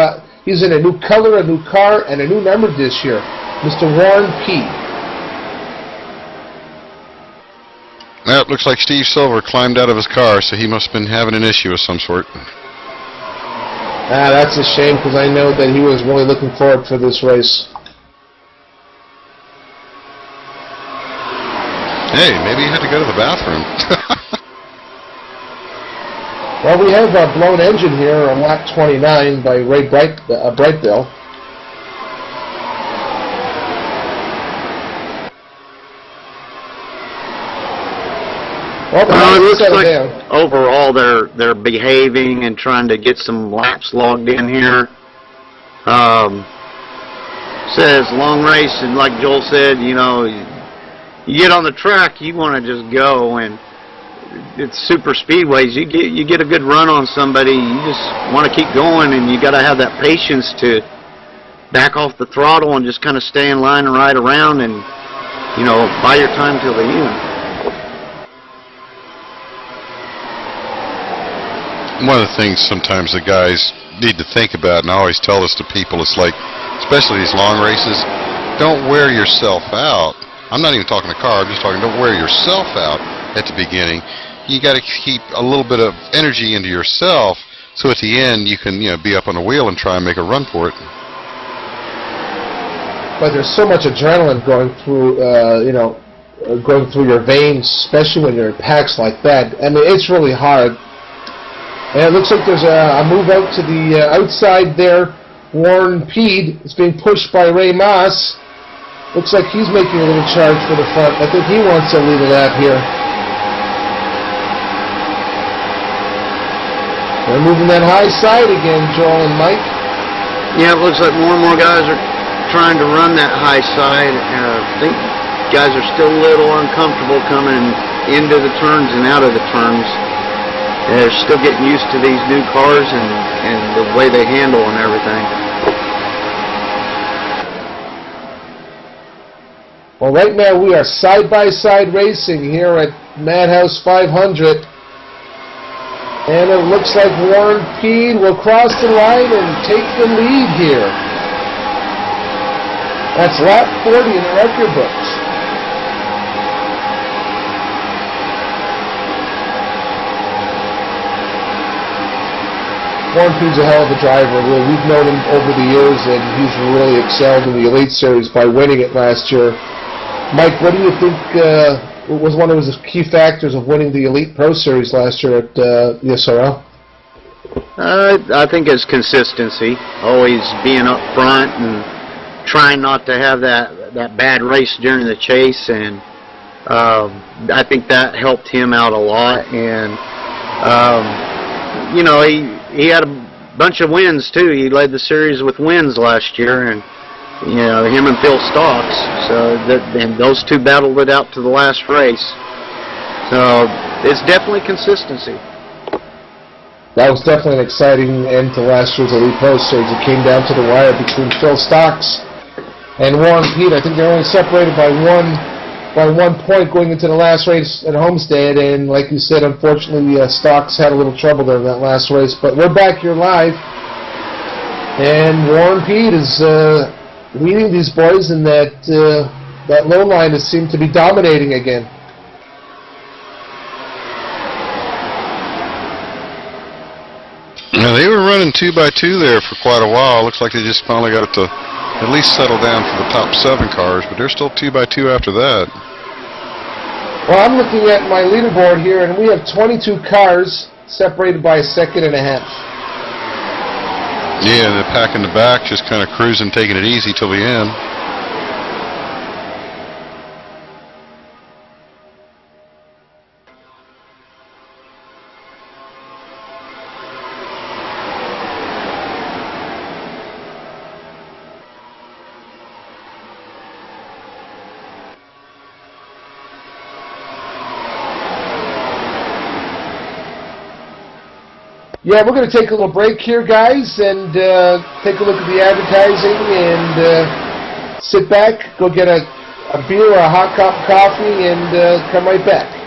color, a new car, and a new number this year, Mr. Warren P. Well, it looks like Steve Silver climbed out of his car, so he must have been having an issue of some sort. That's a shame, because I know that he was really looking forward for this race. Hey, maybe he had to go to the bathroom. Well, we have a blown engine here on lap 29 by Ray Brightbill. Well, it looks like overall they're behaving and trying to get some laps logged in here. Says long race, and like Joel said, you know, you get on the track, you want to just go, and it's super speedways. You get a good run on somebody, you just want to keep going, and you got to have that patience to back off the throttle and just kind of stay in line and ride around, and you know, buy your time till the end. One of the things sometimes the guys need to think about, and I always tell this to people, it's like, especially these long races, don't wear yourself out. I'm not even talking a car, I'm just talking, don't wear yourself out at the beginning. You got to keep a little bit of energy into yourself, so at the end you can, you know, be up on the wheel and try and make a run for it. But there's so much adrenaline going through, going through your veins, especially when you're in packs like that. I mean, it's really hard. And it looks like there's a move out to the outside there. Warren Peed is being pushed by Ray Moss. Looks like he's making a little charge for the front. I think he wants to lead a lap here. They're moving that high side again, Joel and Mike. Yeah, it looks like more and more guys are trying to run that high side. I think guys are still a little uncomfortable coming into the turns and out of the turns. They're still getting used to these new cars and the way they handle and everything. Well, right now we are side-by-side racing here at Madhouse 500. And it looks like Warren Peed will cross the line and take the lead here. That's lap 40 in the record books. Warren Peed's a hell of a driver. We've known him over the years, and he's really excelled in the Elite Series by winning it last year. Mike, what do you think was one of his key factors of winning the Elite Pro Series last year at ESRL? I think it's consistency, always being up front and trying not to have that bad race during the chase, and I think that helped him out a lot. And you know, he had a bunch of wins too. He led the series with wins last year, and you know, him and Phil Stocks. So and those two battled it out to the last race. So it's definitely consistency. That was definitely an exciting end to last year's Elite Post Series. It came down to the wire between Phil Stocks and Warren Pete. I think they're only separated by one point going into the last race at Homestead, and like you said, unfortunately, Stocks had a little trouble there in that last race. But we're back here live, and Warren Pete is leading these boys, and that low line has seemed to be dominating again. Yeah, they were running 2x2 there for quite a while. Looks like they just finally got it to at least settle down for the top 7 cars, but they're still 2x2 after that. Well, I'm looking at my leaderboard here, and we have 22 cars separated by a second and a half. Yeah, the pack in the back just kind of cruising, taking it easy till the end. Yeah, we're going to take a little break here, guys, and take a look at the advertising and sit back, go get a beer or a hot cup of coffee, and come right back.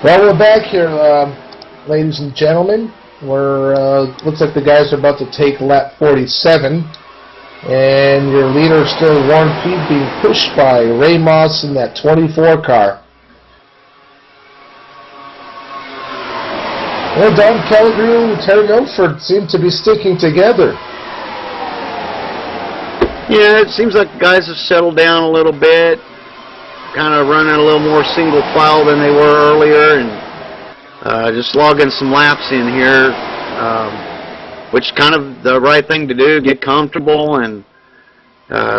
Well, we're back here, ladies and gentlemen. We're looks like the guys are about to take lap 47, and your leader is still Warren Pete, being pushed by Ray Moss in that 24 car. Well, Don Kelligrew and Terry Milford seem to be sticking together. Yeah, it seems like guys have settled down a little bit, kind of running a little more single file than they were earlier, and just logging some laps in here, which is kind of the right thing to do, get comfortable and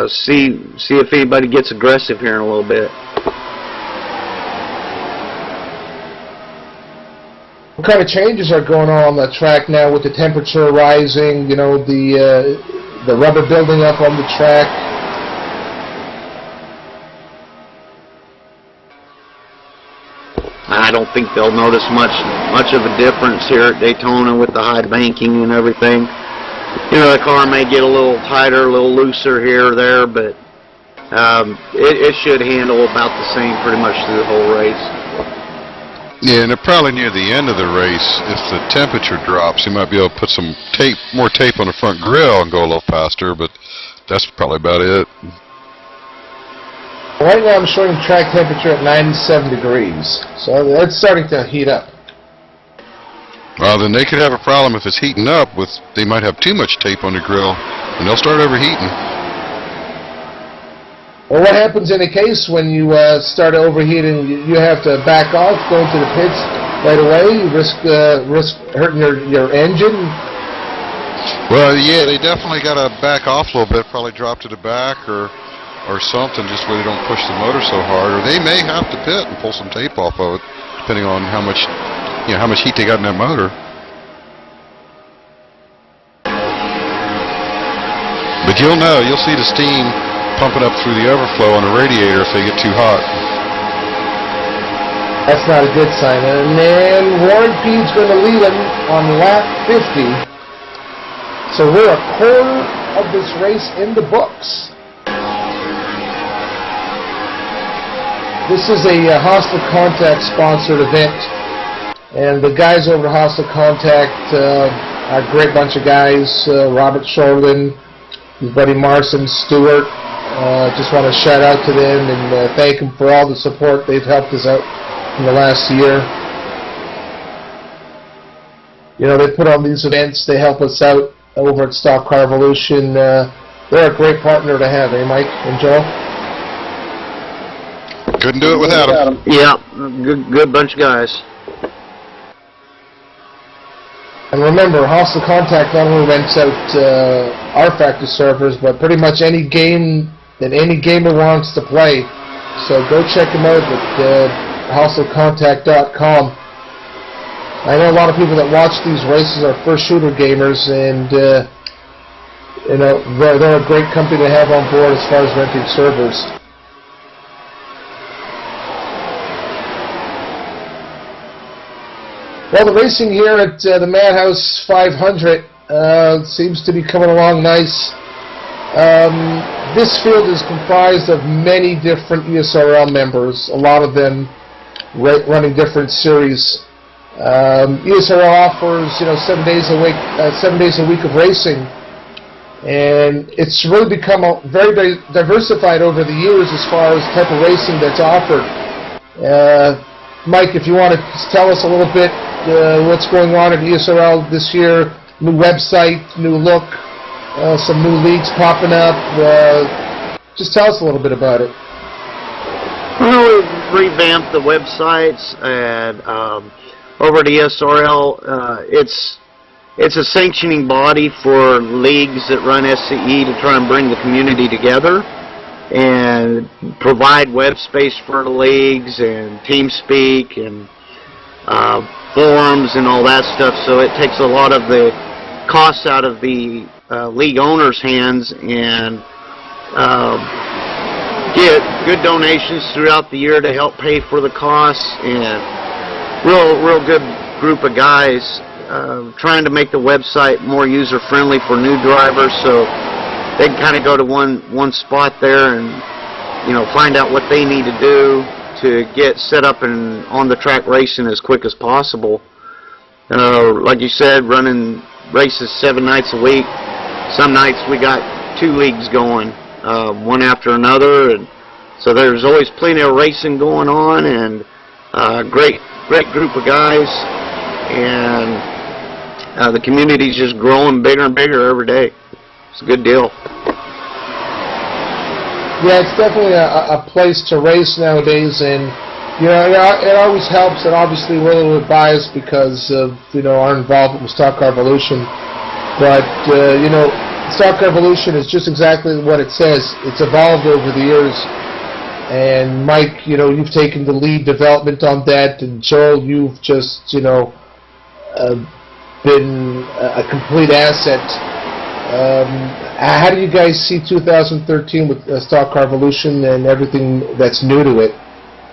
see if anybody gets aggressive here in a little bit. What kind of changes are going on the track now with the temperature rising, you know, the rubber building up on the track? I don't think they'll notice much of a difference here at Daytona with the high banking and everything. You know, the car may get a little tighter, a little looser here or there, but it should handle about the same pretty much through the whole race. Yeah, and probably near the end of the race, if the temperature drops, you might be able to put some tape, more tape on the front grille and go a little faster, but that's probably about it. Right now I'm showing track temperature at 97 degrees, so that's starting to heat up. Well, then they could have a problem if it's heating up. They might have too much tape on the grill, and they'll start overheating. Well, what happens in a case when you start overheating? You have to back off, go into the pits right away. You risk hurting your engine. Well, yeah, they definitely got to back off a little bit. Probably drop to the back or something, just where they don't push the motor so hard. Or they may have to pit and pull some tape off of it, depending on how much heat they got in that motor. But you'll see the steam pumping up through the overflow on the radiator if they get too hot. That's not a good sign. And then Warren Pede's going to lead him on lap 50. So we're a quarter of this race in the books. This is a Hostile Contact sponsored event, and the guys over at Hostile Contact are a great bunch of guys. Robert Shortland, his buddy Marson Stewart. Just want to shout out to them and thank them for all the support they've helped us out in the last year. You know, they put on these events, they help us out over at Stock Car Evolution. They're a great partner to have, eh, Mike and Joe? Couldn't do it without them. Yeah, good bunch of guys. And remember, Hostile Contact not only rents out our factory servers, but pretty much any game that any gamer wants to play. So go check them out at HostleContact.com. I know a lot of people that watch these races are first shooter gamers, and you know, they're a great company to have on board as far as renting servers. Well, the racing here at the Madhouse 500 seems to be coming along nice. This field is comprised of many different ESRL members, a lot of them running different series. ESRL offers, 7 days a week of racing, and it's really become very, very diversified over the years as far as type of racing that's offered. Mike, if you want to tell us a little bit what's going on at ESRL this year, new website, new look, some new leagues popping up. Just tell us a little bit about it. Well, we've revamped the websites, and over at ESRL, it's a sanctioning body for leagues that run SCE to try and bring the community together and provide web space for the leagues and TeamSpeak and forums and all that stuff. So it takes a lot of the costs out of the league owners' hands, and get good donations throughout the year to help pay for the costs, and real good group of guys trying to make the website more user friendly for new drivers, so they can kind of go to one spot there and find out what they need to do to get set up and on the track racing as quick as possible. Like you said, running races 7 nights a week. Some nights we got 2 leagues going, one after another, and so there's always plenty of racing going on, and great group of guys, and the community's just growing bigger and bigger every day. It's a good deal. Yeah, it's definitely a place to race nowadays, and It always helps, and obviously we're a little bit biased because of, our involvement with Stock Car Evolution. But, Stock Car Evolution is just exactly what it says. It's evolved over the years. And Mike, you've taken the lead development on that, and Joel, you've just, been a complete asset. How do you guys see 2013 with Stock Car Evolution and everything that's new to it?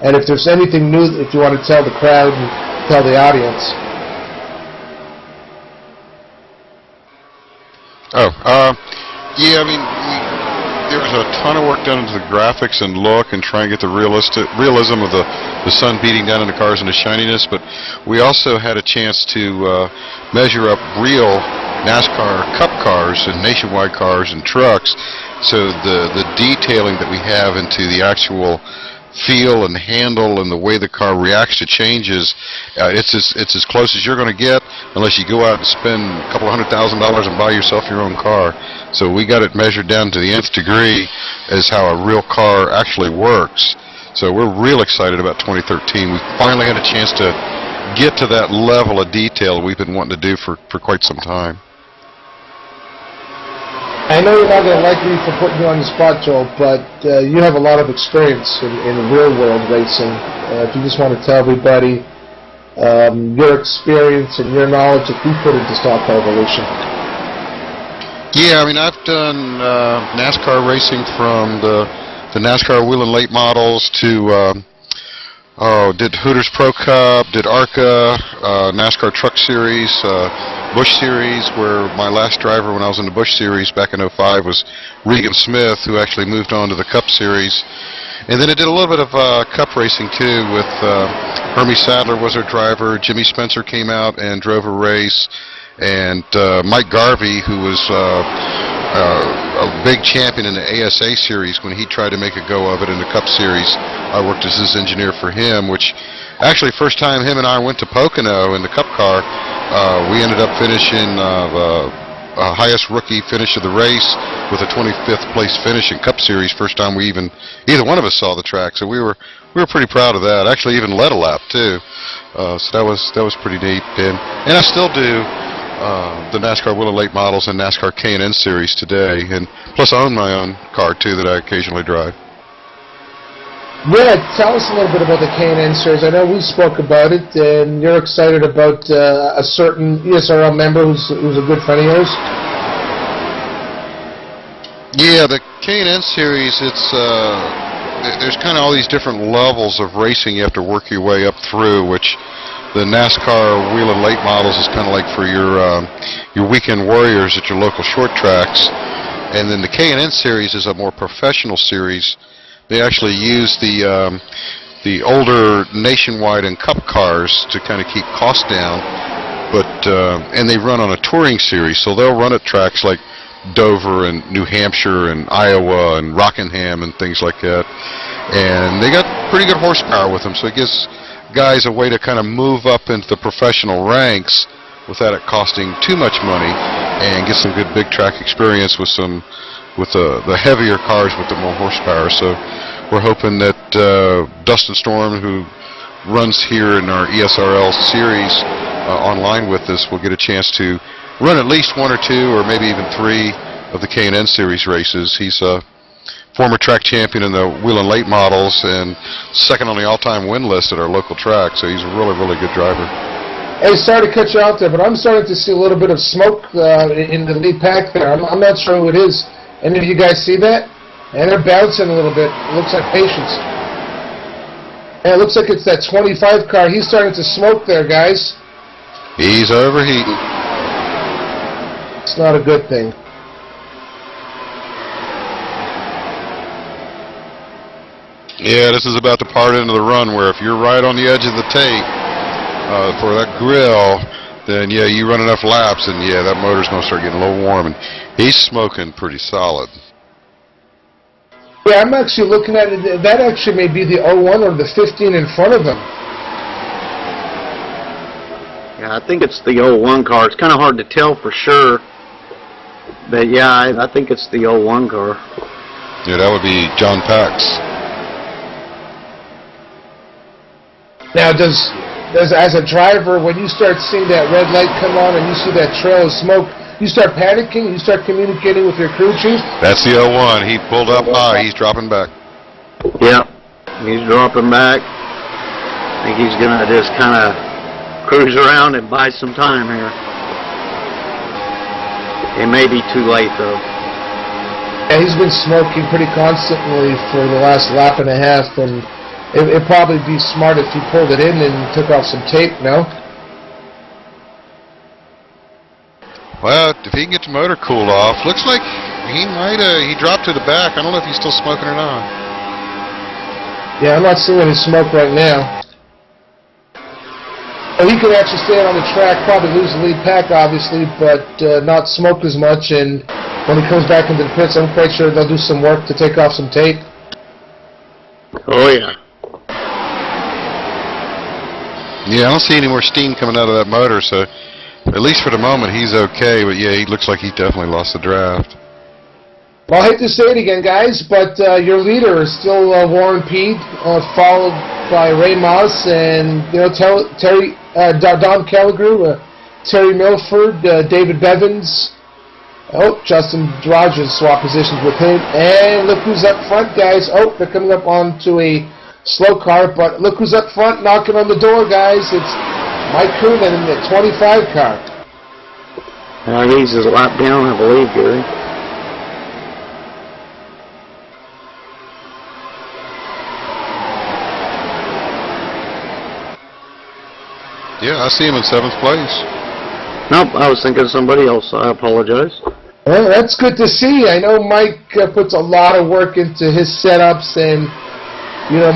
And if there's anything new, if you want to tell the crowd and tell the audience. There was a ton of work done into the graphics and look and try and get the realism of the sun beating down on the cars and the shininess, but we also had a chance to measure up real NASCAR Cup cars and nationwide cars and trucks, so the detailing that we have into the actual feel and handle and the way the car reacts to changes, it's as close as you're going to get unless you go out and spend a couple $100,000 and buy yourself your own car. So we got it measured down to the nth degree as how a real car actually works. So we're real excited about 2013. We finally had a chance to get to that level of detail we've been wanting to do for quite some time. I know you're not going to like me for putting you on the spot, Joel, but you have a lot of experience in real-world racing. If you just want to tell everybody your experience and your knowledge that you put into Stock Car Evolution. Yeah, I've done NASCAR racing from the NASCAR wheel and late models to did Hooters Pro Cup, did ARCA, NASCAR Truck Series, Busch Series, where my last driver when I was in the Busch Series back in '05 was Regan Smith, who actually moved on to the Cup Series. And then I did a little bit of Cup racing too with Hermie Sadler was our driver, Jimmy Spencer came out and drove a race, and Mike Garvey, who was a big champion in the ASA Series when he tried to make a go of it in the Cup Series. I worked as his engineer for him, which actually first time him and I went to Pocono in the Cup car, we ended up finishing the highest rookie finish of the race with a 25th place finish in Cup Series. First time we either one of us saw the track, so we were pretty proud of that. Actually, even led a lap too, so that was pretty neat. And I still do the NASCAR Wheel and Late models and NASCAR K&N Series today, and plus I own my own car too that I occasionally drive. Yeah, tell us a little bit about the K&N Series. I know we spoke about it, and you're excited about a certain ESRL member who's a good friend of yours. Yeah, the K&N Series, there's kind of all these different levels of racing you have to work your way up through, which the NASCAR wheel and late models is kind of like for your weekend warriors at your local short tracks, and then the K&N Series is a more professional series. They actually use the older nationwide and Cup cars to kind of keep costs down, but and they run on a touring series, so they'll run at tracks like Dover and New Hampshire and Iowa and Rockingham and things like that, and they got pretty good horsepower with them, so it gives guys a way to kind of move up into the professional ranks without it costing too much money, and get some good big track experience with the heavier cars with the more horsepower. So we're hoping that Dustin Storm, who runs here in our ESRL series online with us, will get a chance to run at least one or two or maybe even three of the K&N Series races. He's a former track champion in the wheel and late models and second on the all-time win list at our local track, so he's a really, really good driver. Hey, sorry to cut you off there, but I'm starting to see a little bit of smoke in the lead pack there. I'm not sure who it is. Any of you guys see that? And they're bouncing a little bit. It looks like Patience. And it looks like it's that 25 car. He's starting to smoke there, guys. He's overheating. It's not a good thing. Yeah, this is about the part into the run where if you're right on the edge of the tape for that grill, then yeah, you run enough laps, and yeah, that motor's going to start getting a little warm, and he's smoking pretty solid. Yeah, I'm actually looking at it. That actually may be the 01 or the 15 in front of him. Yeah, I think it's the 01 car. It's kind of hard to tell for sure, but yeah, I think it's the 01 car. Yeah, that would be John Pax. Now, does as a driver, when you start seeing that red light come on and you see that trail of smoke, you start panicking? You start communicating with your crew chief? That's the 01. He pulled up high. He's dropping back. Yeah, he's dropping back. I think he's gonna just kind of cruise around and buy some time here. It may be too late though. Yeah, he's been smoking pretty constantly for the last lap and a half, and it'd probably be smart if he pulled it in and took off some tape, no? Well, if he can get the motor cooled off, looks like he might he dropped to the back. I don't know if he's still smoking or not. Yeah, I'm not seeing any smoke right now. Well, he could actually stay out on the track, probably lose the lead pack, obviously, but not smoke as much, and when he comes back into the pits, I'm quite sure they'll do some work to take off some tape. Oh yeah. Yeah, I don't see any more steam coming out of that motor, so at least for the moment he's okay, but yeah, he looks like he definitely lost the draft. Well, I hate to say it again, guys, but your leader is still Warren Peed, followed by Ray Moss and Terry, Don Kelligrew, Terry Milford, David Bevins. Oh, Justin Rogers swapped positions with him, and look who's up front, guys. Oh, they're coming up onto a slow car, but look who's up front knocking on the door, guys. It's Mike Coonan in the 25 car. He's a lap down, I believe, Gary. Yeah, I see him in 7th place. Nope, I was thinking of somebody else. I apologize. Well, that's good to see. I know Mike puts a lot of work into his setups, and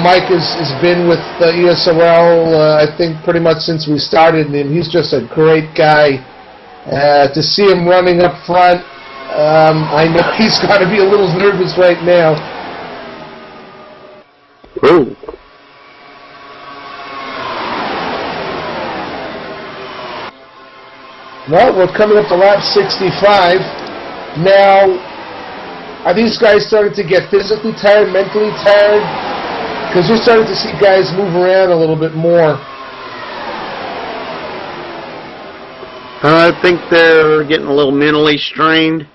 Mike has been with ESRL, I think, pretty much since we started, and he's just a great guy. To see him running up front, I know he's got to be a little nervous right now. Ooh. Well, we're coming up to lap 65. Now, are these guys starting to get physically tired, mentally tired? Because you're starting to see guys move around a little bit more. I think they're getting a little mentally strained,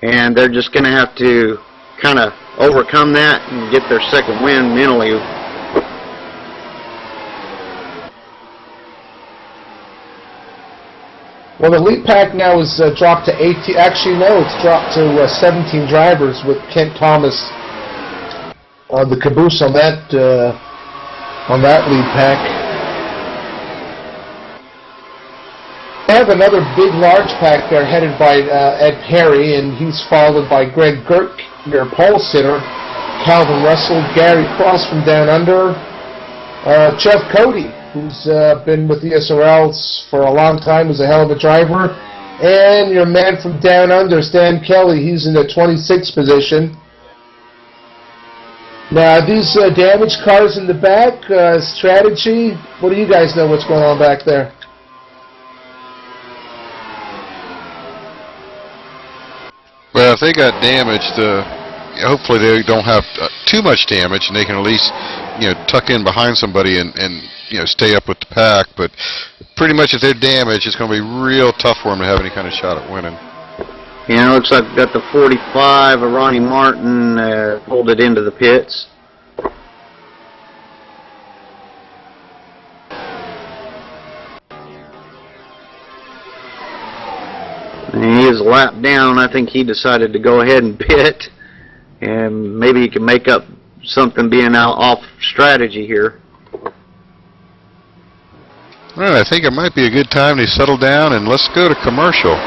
and they're just going to have to kind of overcome that and get their second win mentally. Well, the lead pack now is dropped to 18. Actually, no, it's dropped to 17 drivers with Kent Thomas on the caboose on that lead pack. They have another big, large pack there headed by Ed Perry, and he's followed by Greg Girk, their pole sitter, Calvin Russell, Gary Cross from Down Under, Jeff Cody, who's been with ESRL for a long time, who's a hell of a driver, and your man from Down Under, Stan Kelly, he's in the 26th position. Now, these damaged cars in the back, strategy, what do you guys know what's going on back there? Well, if they got damaged, hopefully they don't have too much damage, and they can at least, tuck in behind somebody and stay up with the pack. But pretty much if they're damaged, it's going to be real tough for them to have any kind of shot at winning. Yeah, looks like we got the 45 of Ronnie Martin pulled it into the pits. And he is a lap down. I think he decided to go ahead and pit, and maybe he can make up something being out off strategy here. All right, I think it might be a good time to settle down, and let's go to commercial.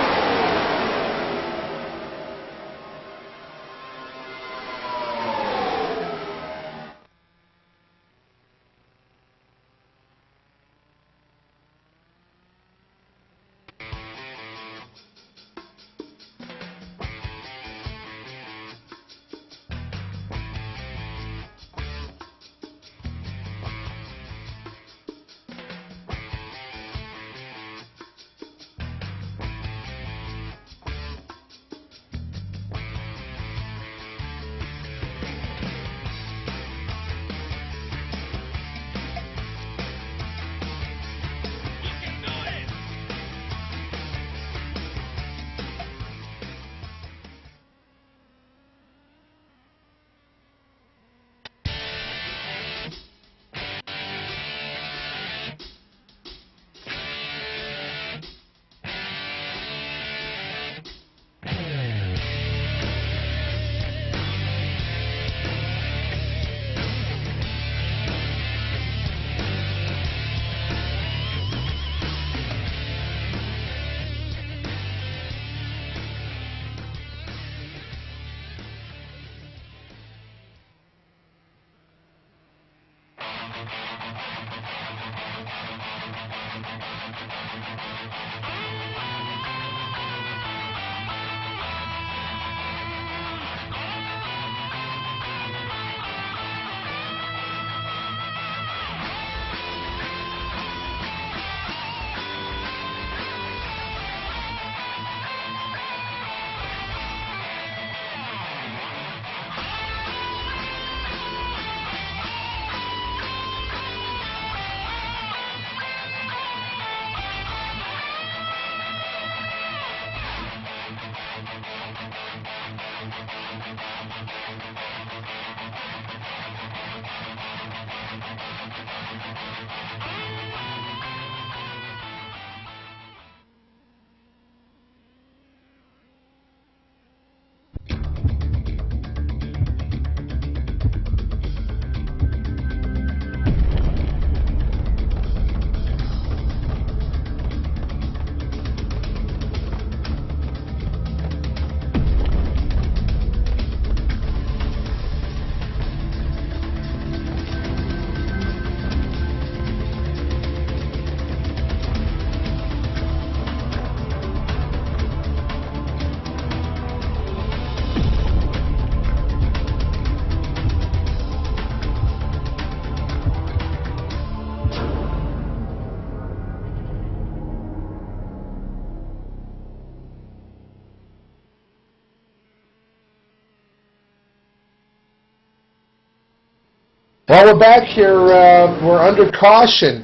Well, we're back here. We're under caution,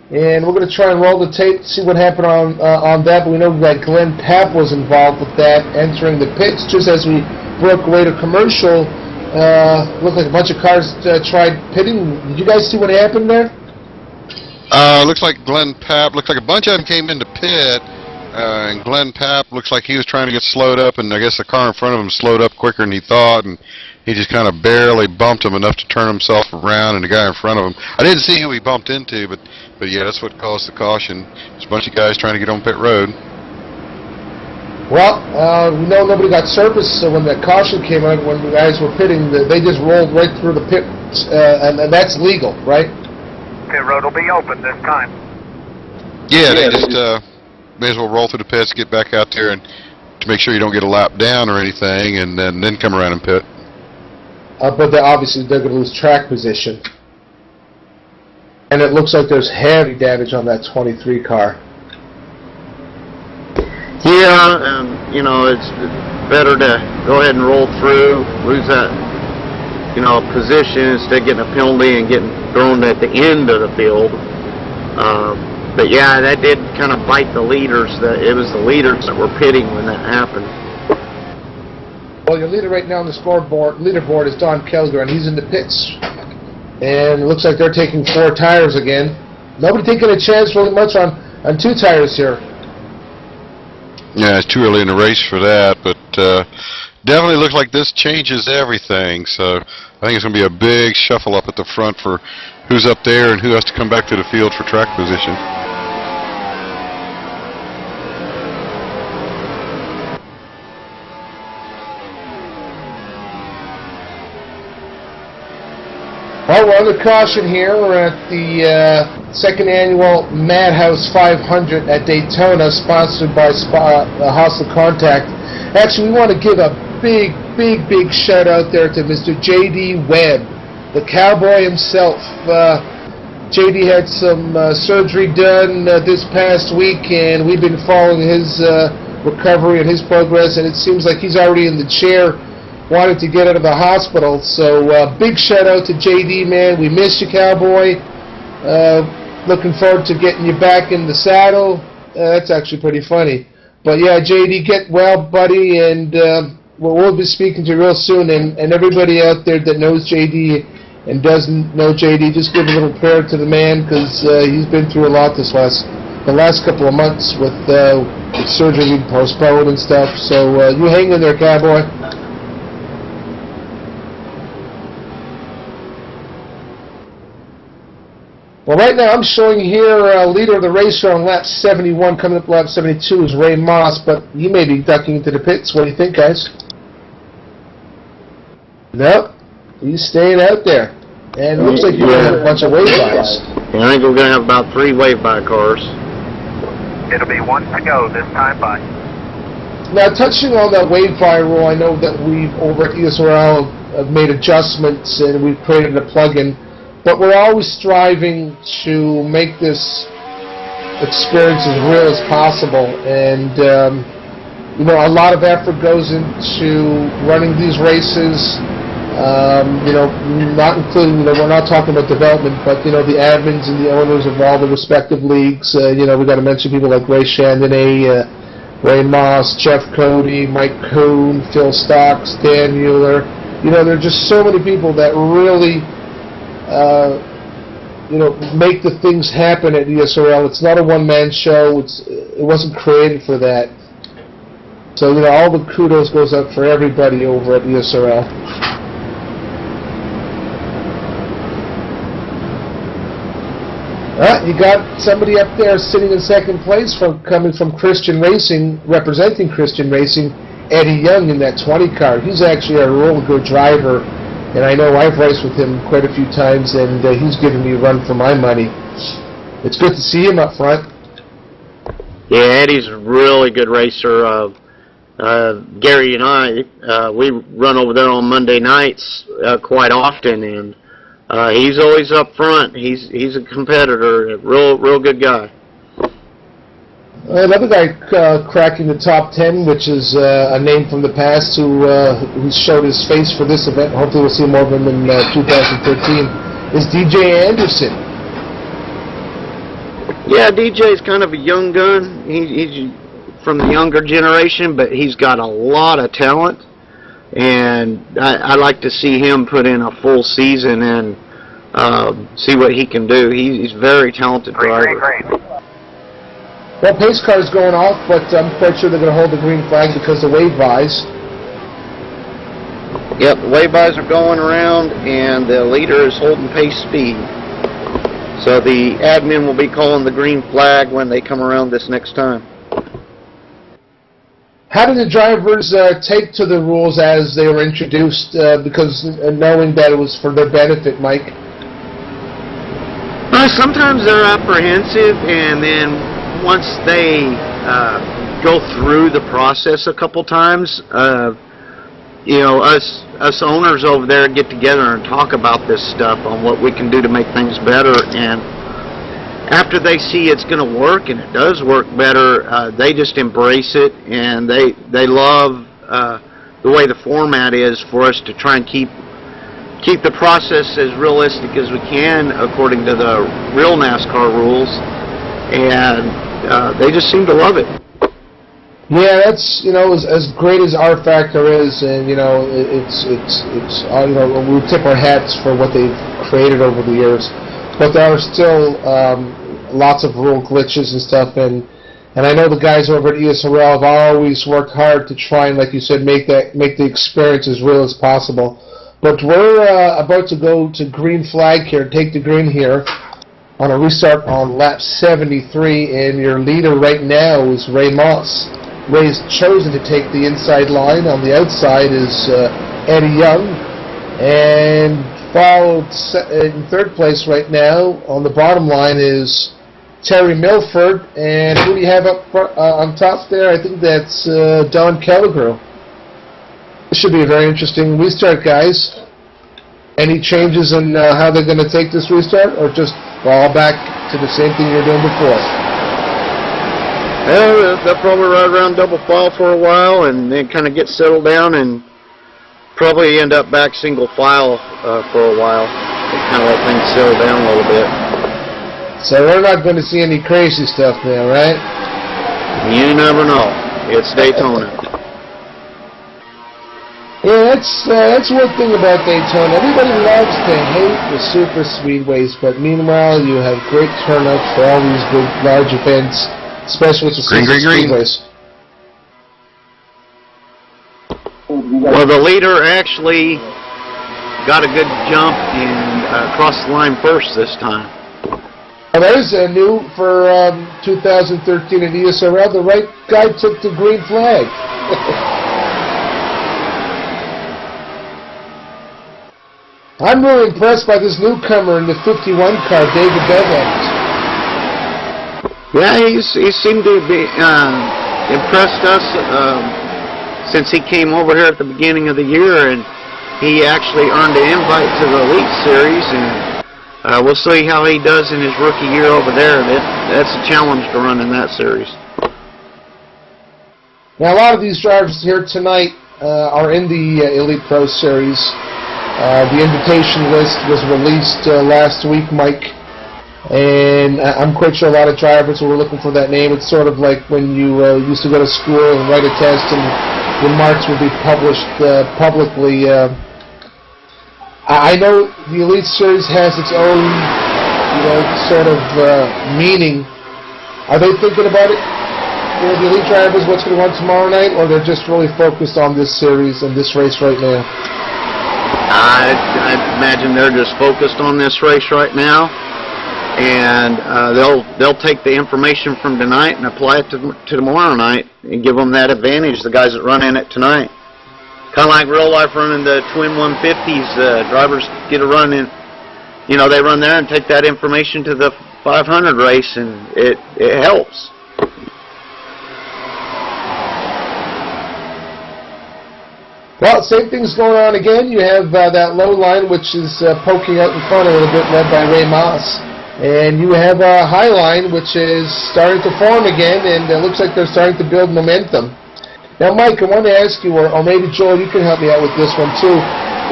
and we're going to try and roll the tape to see what happened on that. But we know that Glenn Papp was involved with that, entering the pits just as we broke away to commercial. Looked like a bunch of cars tried pitting. Did you guys see what happened there? Looks like Glenn Papp. Looks like a bunch of them came into pit, and Glenn Papp looks like he was trying to get slowed up, and I guess the car in front of him slowed up quicker than he thought, and he just kind of barely bumped him enough to turn himself around, and the guy in front of him. I didn't see who he bumped into, but yeah, that's what caused the caution. There's a bunch of guys trying to get on pit road. Well, we know nobody got service, so when the caution came out, when the guys were pitting, they just rolled right through the pit, and that's legal, right? Pit road will be open this time. Yeah, they just may as well roll through the pits, get back out there, and to make sure you don't get a lap down or anything, and then come around and pit. But obviously they're going to lose track position. And it looks like there's heavy damage on that 23 car. Yeah, you know, it's better to go ahead and roll through, lose that, you know, position instead of getting a penalty and getting thrown at the end of the field. But yeah, that did kind of bite the leaders. It was the leaders that were pitting when that happened. Well, your leader right now on the leaderboard is Don Kelger, and he's in the pits. And it looks like they're taking 4 tires again. Nobody taking a chance really much on 2 tires here. Yeah, it's too early in the race for that, but definitely looks like this changes everything. So I think it's going to be a big shuffle up at the front for who's up there and who has to come back to the field for track position. Well, we're under caution here. We're at the second annual Madhouse 500 at Daytona, sponsored by Hostile Contact. Actually, we want to give a big shout out there to Mr. J.D. Webb, the cowboy himself. J.D. had some surgery done this past week, and we've been following his recovery and his progress, and it seems like he's already in the chair, wanted to get out of the hospital. So big shout out to JD, man. We miss you, cowboy. Looking forward to getting you back in the saddle. That's actually pretty funny. But yeah, JD, get well, buddy, and we'll be speaking to you real soon. And everybody out there that knows JD and doesn't know JD, just give a little prayer to the man, because he's been through a lot the last couple of months with surgery postponed and stuff. So you hang in there, cowboy. Well, right now I'm showing here leader of the race on lap 71, coming up lap 72 is Ray Moss, but you may be ducking into the pits. What do you think, guys? Nope, he's staying out there. And it looks like you're going to have a bunch of wave-bys. Yeah, I think we're going to have about 3 wave-by cars. It'll be 1 to go this time by. Now, touching on that wave-by rule, I know that we've, over at ESRL, have made adjustments and we've created a plugin. But we're always striving to make this experience as real as possible, and you know, a lot of effort goes into running these races. You know, not including, you know, we're not talking about development, but you know, the admins and the owners of all the respective leagues. You know, we got to mention people like Ray Chandonnet, Ray Moss, Jeff Cody, Mike Kuhn, Phil Stocks, Dan Mueller. You know, there are just so many people that really you know, make the things happen at ESRL. It's not a one-man show. It wasn't created for that. So, you know, all the kudos goes up for everybody over at ESRL. You got somebody up there sitting in second place coming from Christian Racing, representing Christian Racing, Eddie Young in that 20 car. He's actually a real good driver. And I know I've raced with him quite a few times, and he's given me a run for my money. It's good to see him up front. Yeah, Eddie's a really good racer. Gary and I, we run over there on Monday nights quite often, and he's always up front. He's a competitor, a real good guy. Another guy cracking the top 10, which is a name from the past who showed his face for this event. Hopefully we'll see more of him in 2013. is DJ Anderson. Yeah, DJ's kind of a young gun. He's from the younger generation, but he's got a lot of talent. And I like to see him put in a full season and see what he can do. He's a very talented driver. Well, pace car's going off, but I'm quite sure they're going to hold the green flag because the wave buys. Yep, the wave buys are going around, and the leader is holding pace speed. So the admin will be calling the green flag when they come around this next time. How did the drivers take to the rules as they were introduced, because knowing that it was for their benefit, Mike? Sometimes they're apprehensive, and then once they go through the process a couple times, you know, us owners over there get together and talk about this stuff on what we can do to make things better. And after they see it's going to work, and it does work better, they just embrace it, and they love the way the format is for us to try and keep the process as realistic as we can according to the real NASCAR rules, and they just seem to love it. Yeah, that's, you know, as great as R Factor is, and you know, it's you know, we tip our hats for what they've created over the years, but there are still lots of rule glitches and stuff, and I know the guys over at ESRL have always worked hard to try and, like you said, make the experience as real as possible. But we're about to go to green flag here, take the green here on a restart on lap 73, and your leader right now is Ray Moss. Ray's chosen to take the inside line. On the outside is Eddie Young, and followed in third place right now. On the bottom line is Terry Milford, and who do you have up front, on top there? I think that's Don Kelligrew. This should be a very interesting restart, guys. Any changes in how they're going to take this restart, or just fall back to the same thing you're doing before? Well, they'll probably ride around double file for a while and then kind of get settled down and probably end up back single file for a while. Kind of let things settle down a little bit. So we're not going to see any crazy stuff there, right? You never know. It's Daytona. Yeah, that's one thing about Daytona. Everybody loves to hate the super speedways, but meanwhile you have great turnouts for all these big, large events, especially with the super speedways. Well, the leader actually got a good jump and crossed the line first this time. Well, there's a new for 2013 at ESRL. The right guy took the green flag. I'm really impressed by this newcomer in the 51 car, David Bevland. Yeah, he seemed to be impressed us since he came over here at the beginning of the year, and he actually earned an invite to the Elite Series, and we'll see how he does in his rookie year over there. That's a challenge to run in that series. Now, a lot of these drivers here tonight are in the Elite Pro Series. The invitation list was released last week, Mike, and I'm quite sure a lot of drivers were looking for that name. It's sort of like when you used to go to school and write a test and your marks would be published publicly. I know the Elite Series has its own, you know, sort of meaning. Are they thinking about it? You know, the Elite drivers, what's going to run tomorrow night, or they're just really focused on this series and this race right now? I imagine they're just focused on this race right now, and they'll take the information from tonight and apply it to tomorrow night and give them that advantage, the guys that run in it tonight. Kind of like real life running the twin 150s, drivers get a run in, you know, they run there and take that information to the 500 race, and it helps. Well, same thing's going on again. You have that low line, which is poking out in front a little bit, led by Ray Moss. And you have a high line, which is starting to form again, and it looks like they're starting to build momentum. Now, Mike, I want to ask you, or maybe Joel, you can help me out with this one too.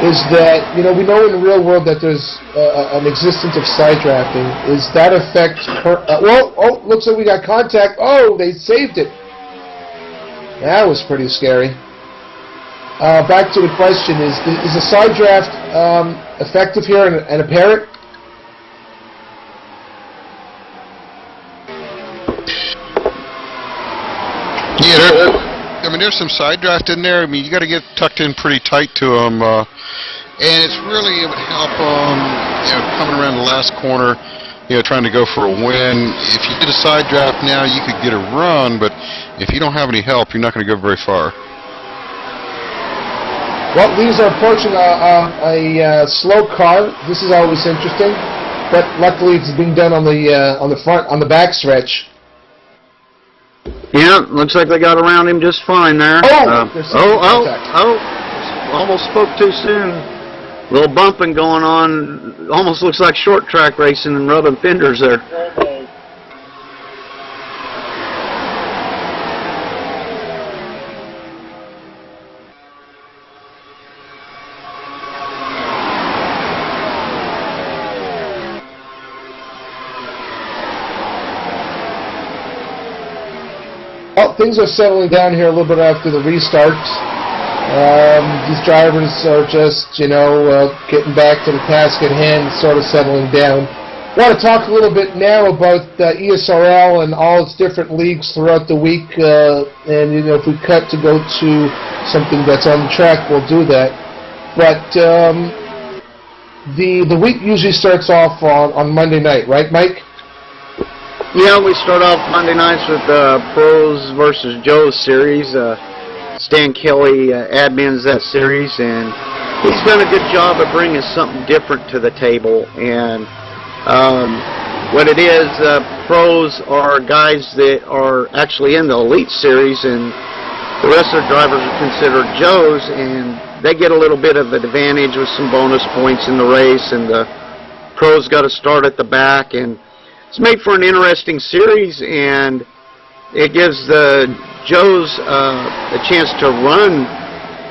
is that, you know, we know in the real world that there's an existence of side drafting. Is that affect looks like we got contact. Oh, they saved it. That was pretty scary. Back to the question, is the side draft effective here and apparent? Yeah, I mean, there's some side draft in there. I mean, you got to get tucked in pretty tight to them, and it's really, it would help you know, coming around the last corner, you know, trying to go for a win. If you did a side draft now, you could get a run, but if you don't have any help, you're not going to go very far. Well, these are approaching a slow car. This is always interesting, but luckily it's being done on the back stretch. Yeah, looks like they got around him just fine there. Almost spoke too soon. A little bumping going on. Almost looks like short track racing and rubbing fenders there. Well, things are settling down here a little bit after the restart. These drivers are just, you know, getting back to the task at hand, sort of settling down. I want to talk a little bit now about ESRL and all its different leagues throughout the week. And, you know, if we cut to go to something that's on the track, we'll do that. But the week usually starts off on Monday night, right, Mike? Yeah, we start off Monday nights with Pros versus Joe's series. Stan Kelly admins that series, and he's done a good job of bringing something different to the table. And what it is, Pros are guys that are actually in the Elite Series, and the rest of the drivers are considered Joes, and they get a little bit of an advantage with some bonus points in the race, and the Pros got to start at the back, and it's made for an interesting series, and it gives the Joes a chance to run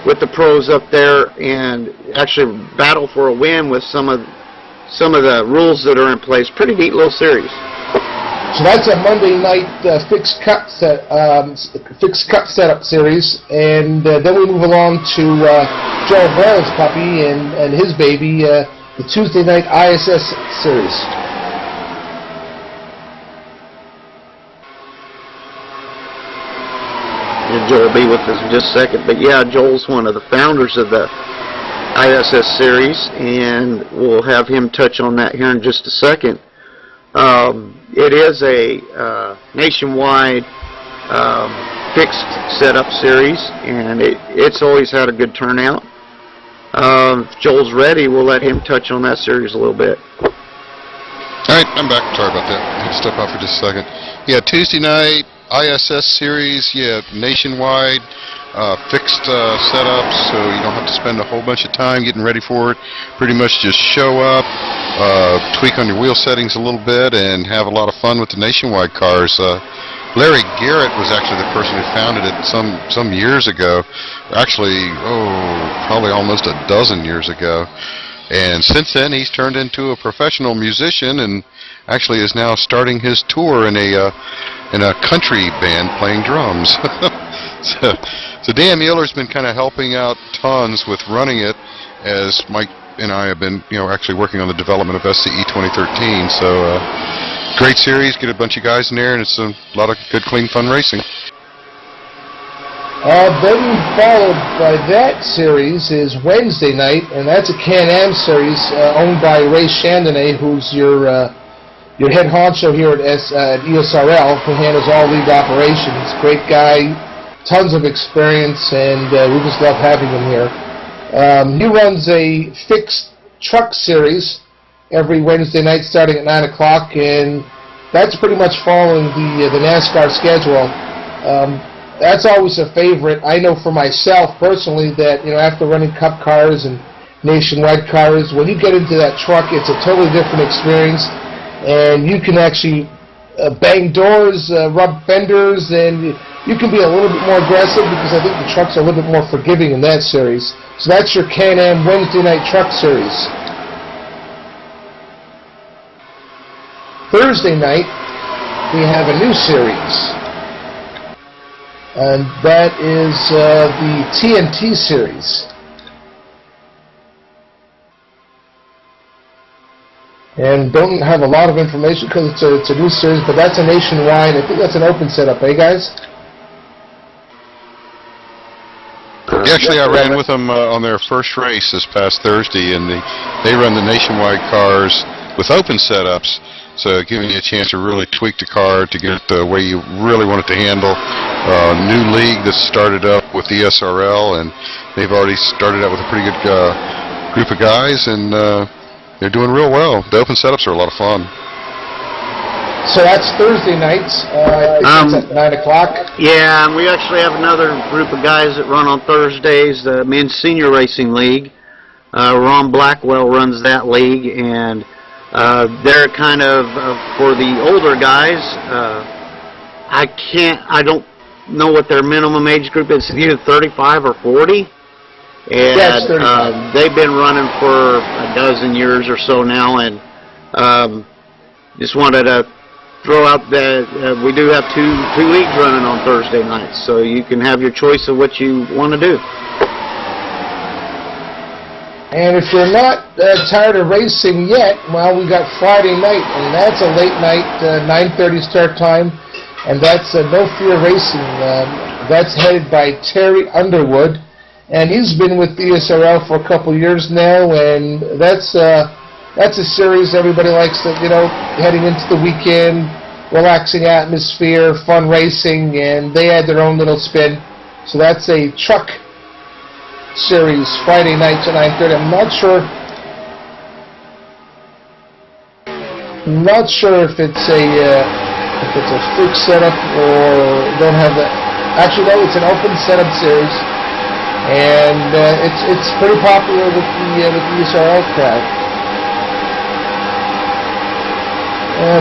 with the Pros up there and actually battle for a win with some of the rules that are in place. Pretty neat little series. So that's a Monday night fixed cut setup series, and then we move along to Joe Brown's puppy and his baby, the Tuesday night ISS series. Joel will be with us in just a second. But yeah, Joel's one of the founders of the ISS series, and we'll have him touch on that here in just a second. It is a nationwide fixed setup series, and it's always had a good turnout. If Joel's ready, we'll let him touch on that series a little bit. All right, I'm back. Sorry about that. I had to step out for just a second. Yeah, Tuesday night ISS series, yeah, nationwide, fixed setups, so you don't have to spend a whole bunch of time getting ready for it. Pretty much just show up, tweak on your wheel settings a little bit, and have a lot of fun with the nationwide cars. Larry Garrett was actually the person who founded it some years ago. Actually, probably almost a dozen years ago. And since then, he's turned into a professional musician and actually is now starting his tour in a country band playing drums. So Dan Mueller's been kind of helping out tons with running it, as Mike and I have been, actually working on the development of SCE 2013. So great series, get a bunch of guys in there, and it's a lot of good, clean, fun racing. Then followed by that series is Wednesday night, and that's a Can-Am series owned by Ray Chandonnet, who's your head honcho here at ESRL, who handles all league operations. Great guy, tons of experience, and we just love having him here. He runs a fixed truck series every Wednesday night starting at 9 o'clock, and that's pretty much following the NASCAR schedule. That's always a favorite. I know for myself personally that, after running Cup cars and nationwide cars, when you get into that truck, it's a totally different experience, and you can actually bang doors, rub fenders, and you can be a little bit more aggressive because I think the trucks are a little bit more forgiving in that series. So that's your Can-Am Wednesday Night Truck Series. Thursday night, we have a new series. And that is the TNT Series. And don't have a lot of information because it's a new series, but that's a nationwide. I think that's an open setup, eh, guys? Actually, I ran with them on their first race this past Thursday, and they run the nationwide cars with open setups, so giving you a chance to really tweak the car to get it the way you really want it to handle. New league that started up with ESRL, and they've already started out with a pretty good group of guys, and they're doing real well. The open setups are a lot of fun. So that's Thursday nights. I think it's at 9 o'clock. Yeah, and we actually have another group of guys that run on Thursdays, the Men's Senior Racing League. Ron Blackwell runs that league, and they're kind of, for the older guys, I don't know what their minimum age group is, either 35 or 40. And yes, 35. They've been running for a dozen years or so now, and just wanted to throw out that we do have two leagues running on Thursday nights, so you can have your choice of what you want to do. And if you're not tired of racing yet, well, we got Friday night, and that's a late night, 9:30 start time, and that's No Fear Racing. That's headed by Terry Underwood, and he's been with ESRL for a couple years now, and that's a series everybody likes, heading into the weekend, relaxing atmosphere, fun racing, and they add their own little spin. So that's a truck series, Friday nights at 9:30. I'm not sure if it's a freak setup or don't have that. Actually, no, it's an open setup series, and it's pretty popular with the ESRL crowd.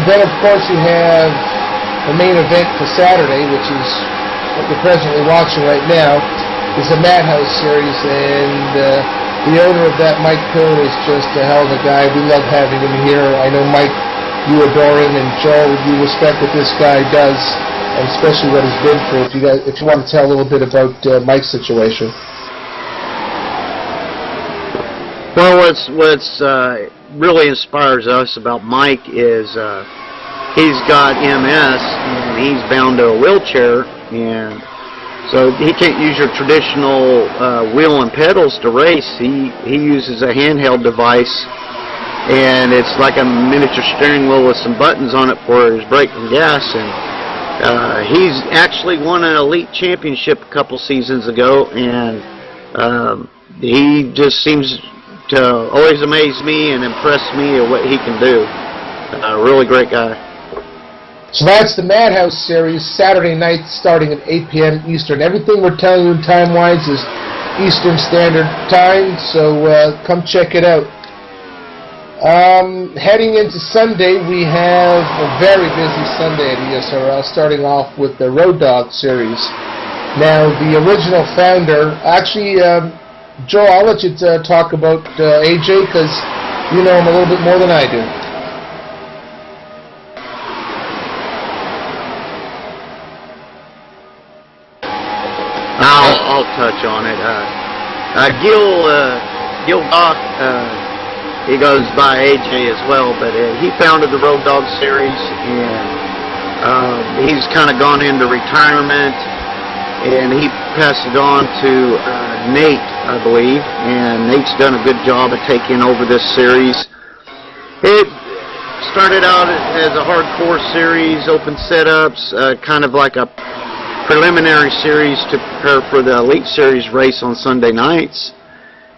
Then, of course, you have the main event for Saturday, which is what you're presently watching right now, is the Madhouse Series, and the owner of that, Mike Coon, is just a hell of a guy. We love having him here. I know, Mike, you adore him, and Joe, you respect what this guy does, and especially what he's been through. If you want to tell a little bit about Mike's situation. Well, what's really inspires us about Mike is he's got MS, and he's bound to a wheelchair, and so he can't use your traditional wheel and pedals to race. He uses a handheld device, and it's like a miniature steering wheel with some buttons on it for his brake and gas, and he's actually won an elite championship a couple seasons ago, and he just seems to always amaze me and impress me at what he can do. A really great guy. So that's the Madhouse Series, Saturday night starting at 8 p.m. Eastern. Everything we're telling you time-wise is Eastern Standard Time, so come check it out. Heading into Sunday, we have a very busy Sunday at ESRL, starting off with the Road Dog Series. Now, the original founder, actually, Joe, I'll let you talk about AJ, because you know him a little bit more than I do. I'll touch on it. Gil Doc, he goes by AJ as well, but he founded the Road Dog Series, and he's kind of gone into retirement, and he passed it on to Nate, I believe, and Nate's done a good job of taking over this series. It started out as a hardcore series, open setups, kind of like a preliminary series to prepare for the Elite Series race on Sunday nights,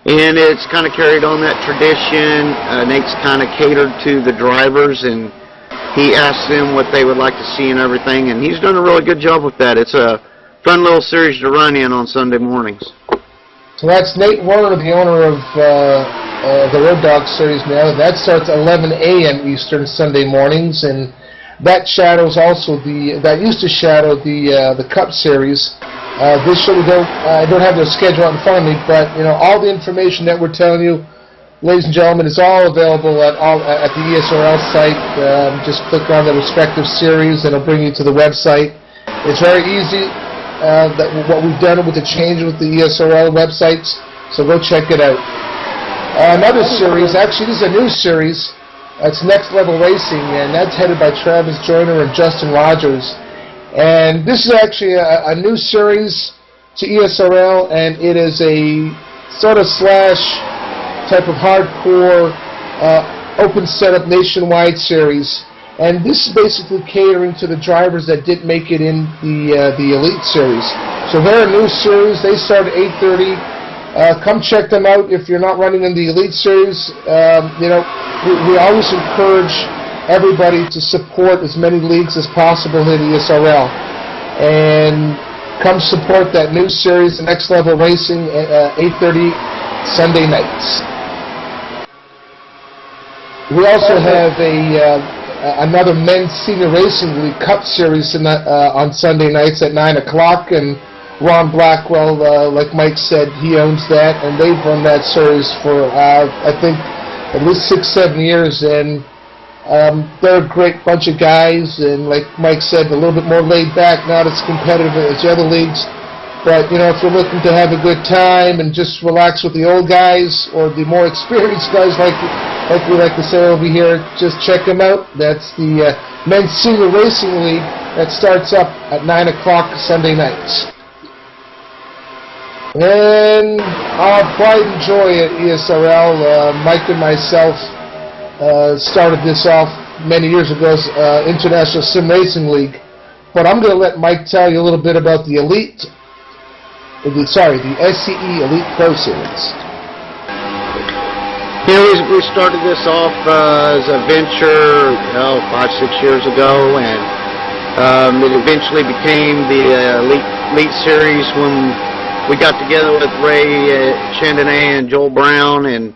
and it's kind of carried on that tradition. Nate's kind of catered to the drivers, and he asked them what they would like to see and everything, and he's done a really good job with that. It's a fun little series to run in on Sunday mornings. So that's Nate Warner, the owner of the Road Dog Series now. That starts at 11 a.m. Eastern Sunday mornings, and that shadows also that used to shadow the Cup Series. This year I don't have the schedule out in front of me, but all the information that we're telling you, ladies and gentlemen, is all available at the ESRL site. Just click on the respective series and it'll bring you to the website. It's very easy, what we've done with the change with the ESRL websites, so go check it out. Another series, actually this is a new series, it's Next Level Racing, and that's headed by Travis Joyner and Justin Rogers. And this is actually a new series to ESRL, and it is a sort of slash type of hardcore open setup nationwide series, and this is basically catering to the drivers that didn't make it in the Elite Series. So they're a new series. They start at 8:30. Come check them out if you're not running in the Elite Series. We always encourage everybody to support as many leagues as possible in ESRL, and come support that new series, the Next Level Racing, at 8:30 Sunday nights. We also have another men's senior racing league Cup Series on Sunday nights at 9 o'clock, and Ron Blackwell, like Mike said, he owns that, and they've run that series for I think at least 6-7 years, and they're a great bunch of guys, and like Mike said, a little bit more laid back, not as competitive as the other leagues. But if you're looking to have a good time and just relax with the old guys or the more experienced guys, like we like to say over here, just check them out. That's the Men's Senior Racing League that starts up at 9 o'clock Sunday nights. And our pride and joy at ESRL, Mike and myself started this off many years ago as International Sim Racing League. But I'm going to let Mike tell you a little bit about the the SCE Elite Pro Series. We started this off as a venture 5-6 years ago, and it eventually became the Elite Series when we got together with Ray Chandonnet and Joel Brown and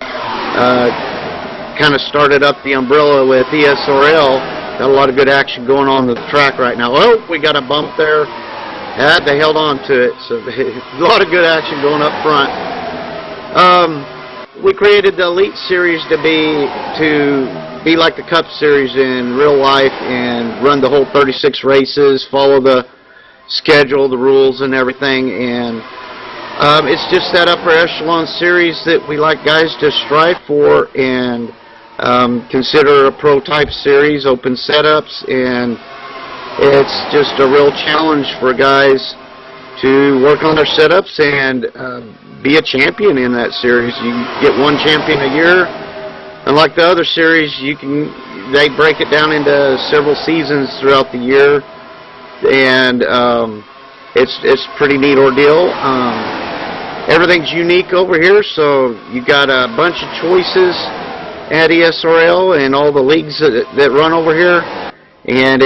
kind of started up the umbrella with ESRL. Got a lot of good action going on the track right now. Oh, we got a bump there. They held on to it, so a lot of good action going up front. We created the Elite Series to be like the Cup Series in real life and run the whole 36 races, follow the schedule, the rules, and everything. And it's just that upper echelon series that we like guys to strive for and consider a pro-type series, open setups, and it's just a real challenge for guys to work on their setups and be a champion in that series. You get one champion a year. Unlike the other series, they break it down into several seasons throughout the year, and it's a pretty neat ordeal. Everything's unique over here, so you got a bunch of choices at ESRL and all the leagues that run over here, and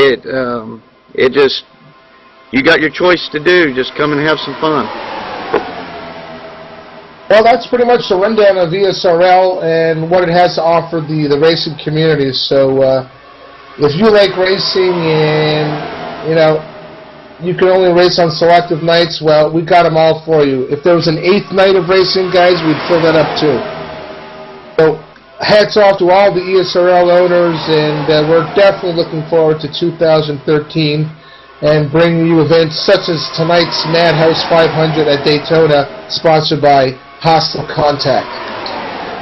you got your choice to do. Just come and have some fun. Well, that's pretty much the rundown of ESRL and what it has to offer the racing community. So if you like racing and you can only race on selective nights, well, we got them all for you. If there was an 8th night of racing, guys, we'd fill that up too. So hats off to all the ESRL owners, and we're definitely looking forward to 2013 and bringing you events such as tonight's Madhouse 500 at Daytona, sponsored by Hostile Contact.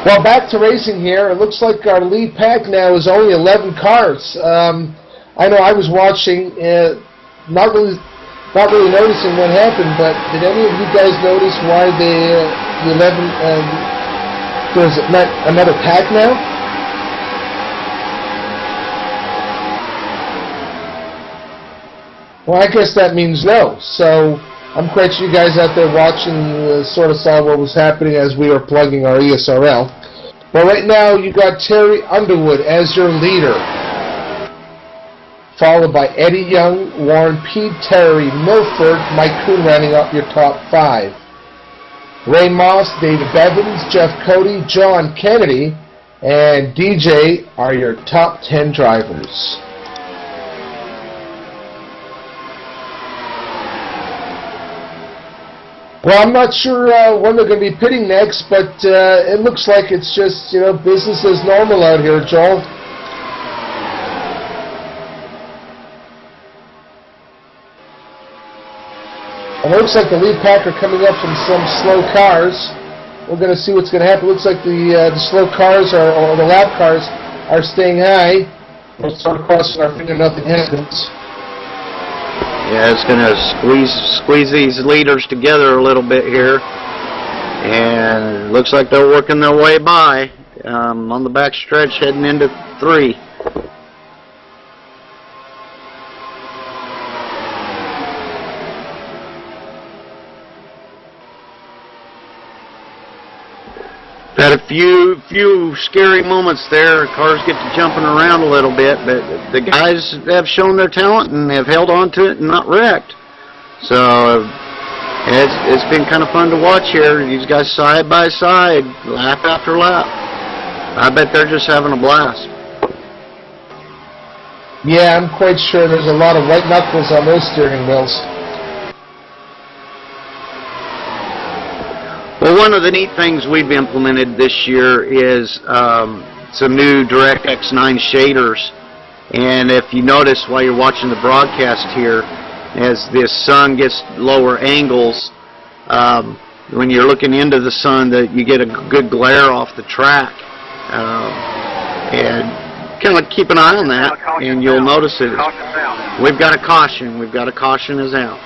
Well, back to racing here. It looks like our lead pack now is only 11 cars. I know I was watching, not really noticing what happened, but did any of you guys notice why the 11... there's not another pack now? Well, I guess that means no. So I'm quite sure you guys out there watching sort of saw what was happening as we were plugging our ESRL. Well, right now you got Terry Underwood as your leader, followed by Eddie Young, Warren P. Terry, Milford, Mike Kuhn rounding up your top 5. Ray Moss, David Bevins, Jeff Cody, John Kennedy, and DJ are your top 10 drivers. Well, I'm not sure when they're going to be pitting next, but it looks like it's just, business as normal out here, Joel. And it looks like the lead pack are coming up from some slow cars. We're going to see what's going to happen. It looks like the slow cars or the lap cars are staying high. We're sort of crossing our finger, nothing happens. Yeah, it's going to squeeze these leaders together a little bit here. And it looks like they're working their way by on the back stretch heading into 3. Had a few scary moments there. Cars get to jumping around a little bit, but the guys have shown their talent and have held on to it and not wrecked. So it's been kind of fun to watch here. These guys side by side, lap after lap. I bet they're just having a blast. Yeah, I'm quite sure there's a lot of white knuckles on those steering wheels. Well, one of the neat things we've implemented this year is some new DirectX 9 shaders. And if you notice while you're watching the broadcast here, as the sun gets lower angles, when you're looking into the sun, that you get a good glare off the track. And kind of keep an eye on that, and you'll notice it. We've got a caution. We've got a caution is out.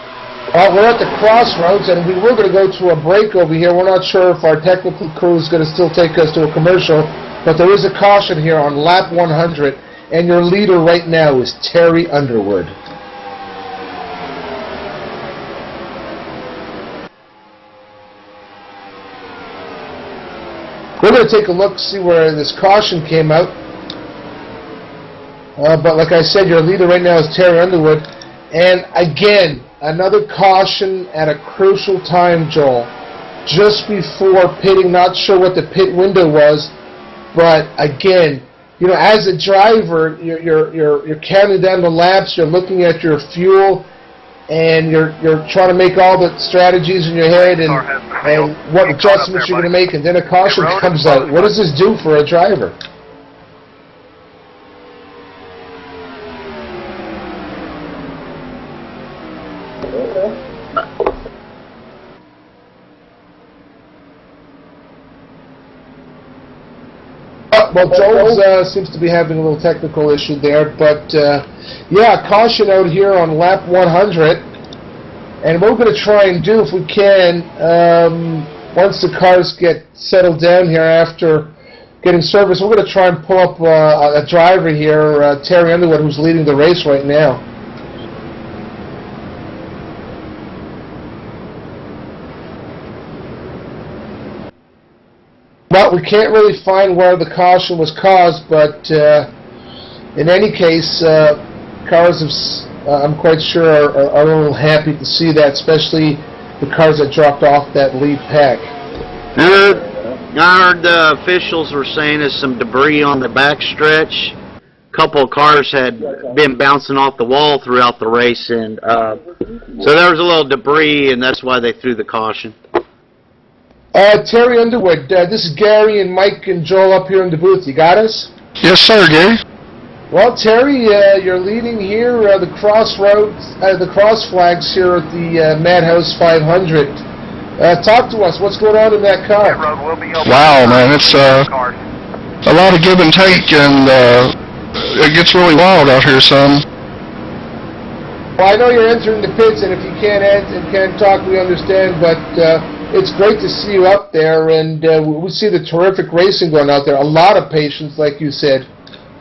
Well, we're at the crossroads, and we were going to go to a break over here. We're not sure if our technical crew is going to still take us to a commercial, but there is a caution here on lap 100, and your leader right now is Terry Underwood. We're going to take a look, see where this caution came out. But like I said, your leader right now is Terry Underwood. And again, another caution at a crucial time, Joel. Just before pitting, not sure what the pit window was, but again, as a driver, you're counting down the laps, you're looking at your fuel, and you're trying to make all the strategies in your head and what adjustments you're going to make, and then a caution comes out. What does this do for a driver? Well, Joel seems to be having a little technical issue there, but yeah, caution out here on lap 100. And what we're going to try and do, if we can, once the cars get settled down here after getting service, we're going to try and pull up a driver here, Terry Underwood, who's leading the race right now. Well, we can't really find where the caution was caused, but in any case, cars have, I'm quite sure, are a little happy to see that, especially the cars that dropped off that lead pack. I heard the officials were saying there's some debris on the back stretch. A couple of cars had been bouncing off the wall throughout the race, and so there was a little debris, and that's why they threw the caution. Terry Underwood, this is Gary and Mike and Joel up here in the booth. You got us? Yes, sir, Gary. Well, Terry, you're leading here the crossroads, the cross flags here at the Madhouse 500. Talk to us. What's going on in that car? Wow, man, it's a lot of give and take, and it gets really wild out here, son. Well, I know you're entering the pits, and if you can't talk, we understand, but it's great to see you up there, and we see the terrific racing going out there. A lot of patience, like you said.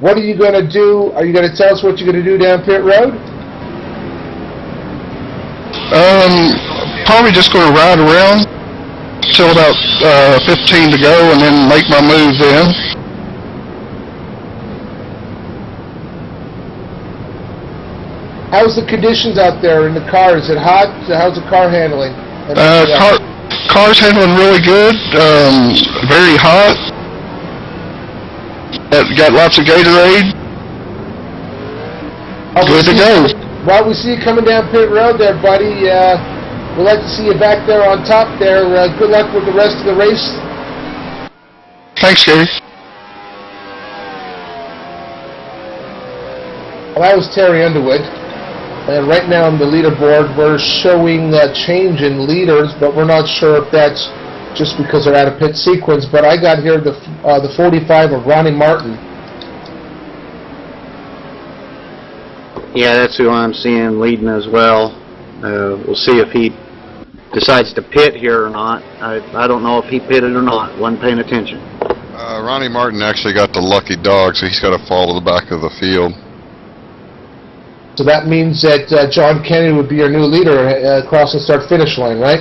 What are you going to do? Are you going to tell us what you're going to do down pit road? Probably just going to ride around till about 15 to go, and then make my move then. How's the conditions out there in the car? Is it hot? How's the car handling? Car's handling really good. Very hot. Got lots of Gatorade. Good to go. Well, we see you coming down pit road there, buddy. we'd like to see you back there on top there. Good luck with the rest of the race. Thanks, Gary. Well, that was Terry Underwood. And right now on the leaderboard, we're showing a change in leaders, but we're not sure if that's just because they're out of pit sequence. But I got here the 45 of Ronnie Martin. Yeah, that's who I'm seeing leading as well. We'll see if he decides to pit here or not. I don't know if he pitted or not. Wasn't paying attention. Ronnie Martin actually got the lucky dog, so he's got to fall to the back of the field. So that means that John Kennedy would be your new leader across the start-finish line, right?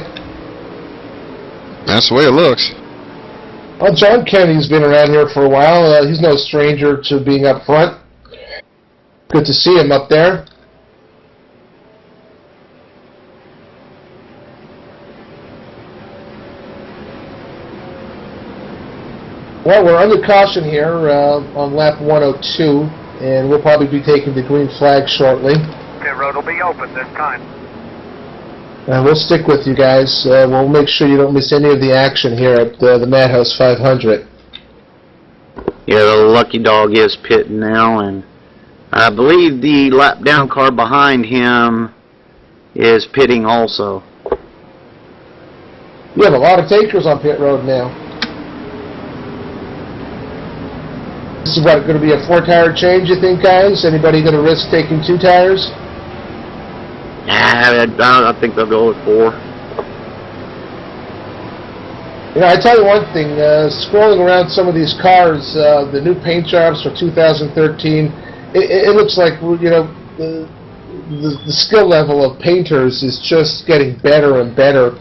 That's the way it looks. Well, John Kennedy's been around here for a while. He's no stranger to being up front. Good to see him up there. Well, we're under caution here on lap 102, and we'll probably be taking the green flag shortly. Pit road will be open this time. We'll stick with you guys. We'll make sure you don't miss any of the action here at the Madhouse 500. Yeah, the lucky dog is pitting now, and I believe the lap down car behind him is pitting also. We have a lot of takers on pit road now. This is what, going to be a 4-tire change, you think, guys? Anybody going to risk taking 2 tires? I think they'll go with 4. You know, I tell you one thing, scrolling around some of these cars, the new paint jobs for 2013, it looks like, you know, the skill level of painters is just getting better and better.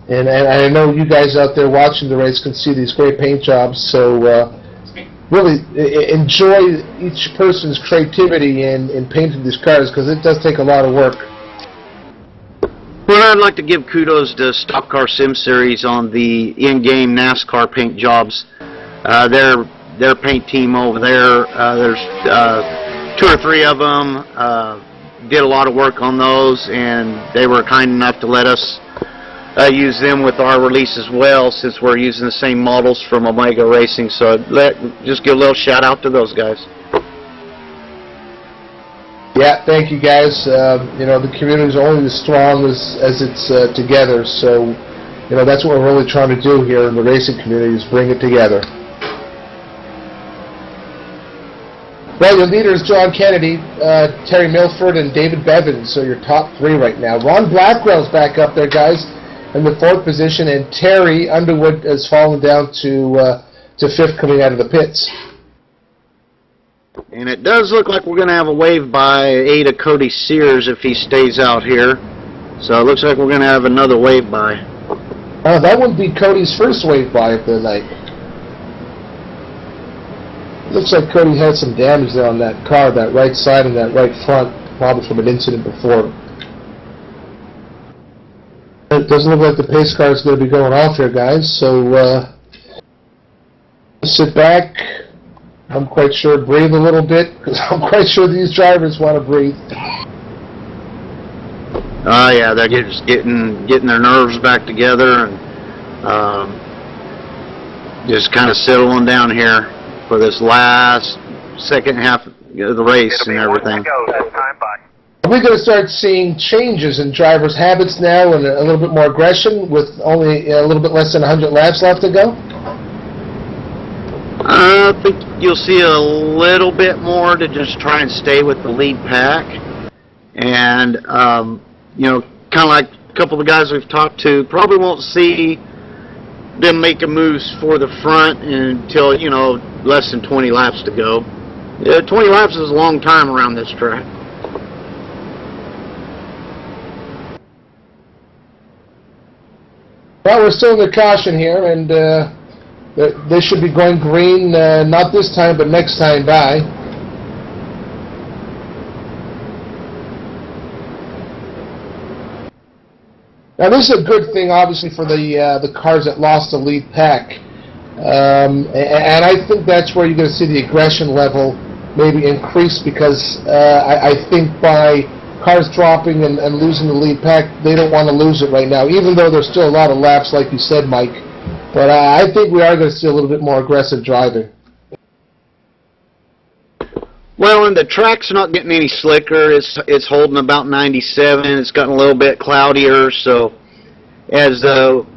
And I know you guys out there watching the race can see these great paint jobs, so really enjoy each person's creativity in painting these cars, because it does take a lot of work. Well, I'd like to give kudos to Stock Car Sim Series on the in-game NASCAR paint jobs. Their paint team over there, there's 2 or 3 of them, did a lot of work on those, and they were kind enough to let us use them with our release as well, since we're using the same models from Omega Racing. So just give a little shout out to those guys. Yeah, thank you guys. You know, the community is only as strong as it's together, so you know, that's what we're really trying to do here in the racing community, is bring it together. Well, your leaders, John Kennedy, Terry Milford, and David Bevins, so your top 3 right now. Ron Blackwell's back up there, guys, in the 4th position, and Terry Underwood has fallen down to 5th coming out of the pits. And it does look like we're going to have a wave by 8 of Cody Sears if he stays out here. So it looks like we're going to have another wave by. That wouldn't be Cody's first wave by of the night. Looks like Cody had some damage there on that car, that right side and that right front, probably from an incident before. It doesn't look like the pace car is going to be going off here, guys, so sit back. I'm quite sure breathe a little bit, because I'm quite sure these drivers want to breathe. Yeah, they're just getting their nerves back together and just kind of settling down here for this last second half of the race and everything. Are we going to start seeing changes in drivers' habits now and a little bit more aggression with only a little bit less than 100 laps left to go? I think you'll see a little bit more to just try and stay with the lead pack. And, you know, kind of like a couple of the guys we've talked to, probably won't see them making moves for the front until, you know, less than 20 laps to go. 20 laps is a long time around this track. Well, we're still in the caution here, and they should be going green, not this time, but next time by. Now, this is a good thing, obviously, for the cars that lost the lead pack. And I think that's where you're going to see the aggression level maybe increase, because I think by cars dropping and losing the lead pack, they don't want to lose it right now, even though there's still a lot of laps, like you said, Mike. But I think we are going to see a little bit more aggressive driving. Well, and the track's not getting any slicker. It's holding about 97. It's gotten a little bit cloudier, so as the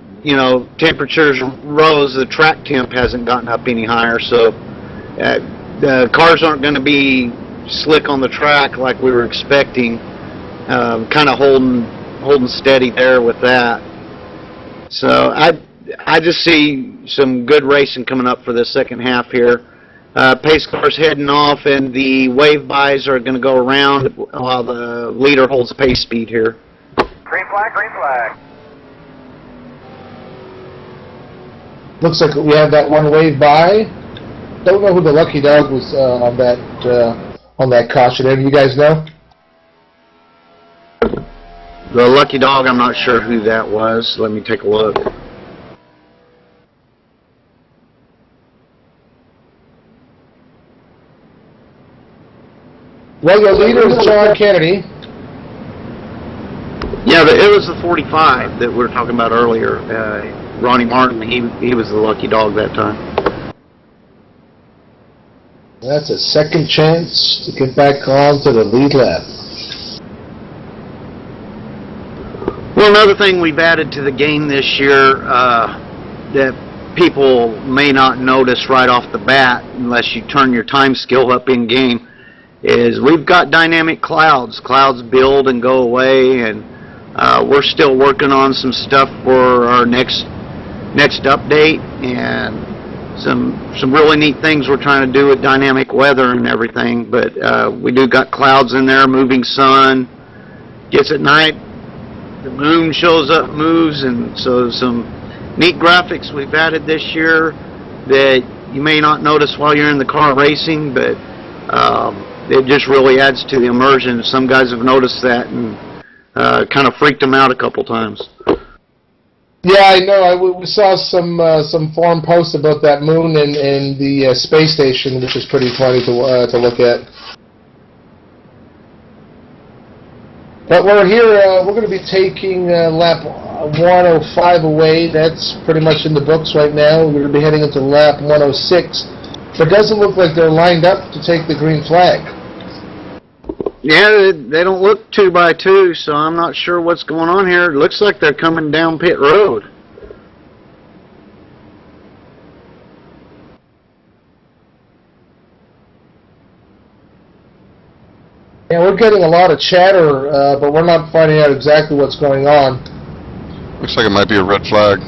temperatures rose, the track temp hasn't gotten up any higher. So the cars aren't going to be slick on the track like we were expecting. Kind of holding steady there with that. So I just see some good racing coming up for the second half here. Pace cars heading off, and the wave bys are going to go around while the leader holds pace speed here. Green flag, green flag. Looks like we have that one wave by. Don't know who the lucky dog was on that caution. Any of you guys know? The lucky dog, I'm not sure who that was. Let me take a look. Well, your leader is John Kennedy. Yeah, it was the 45 that we were talking about earlier. Ronnie Martin, he was the lucky dog that time. That's a second chance to get back on to the lead lap. Well, another thing we've added to the game this year that people may not notice right off the bat unless you turn your time skill up in game is we've got dynamic clouds. Clouds build and go away, and we're still working on some stuff for our next update, and some really neat things we're trying to do with dynamic weather and everything. But we do got clouds in there, moving sun. Gets at night, the moon shows up, moves, and so some neat graphics we've added this year that you may not notice while you're in the car racing, but it just really adds to the immersion. Some guys have noticed that and kind of freaked them out a couple times. Yeah, I know. We saw some forum posts about that moon and the space station, which is pretty funny to look at. But we're here. We're going to be taking lap 105 away. That's pretty much in the books right now. We're going to be heading into lap 106. But it doesn't look like they're lined up to take the green flag. Yeah, they don't look 2 by 2, so I'm not sure what's going on here. It looks like they're coming down pit road. Yeah, we're getting a lot of chatter, but we're not finding out exactly what's going on. Looks like it might be a red flag.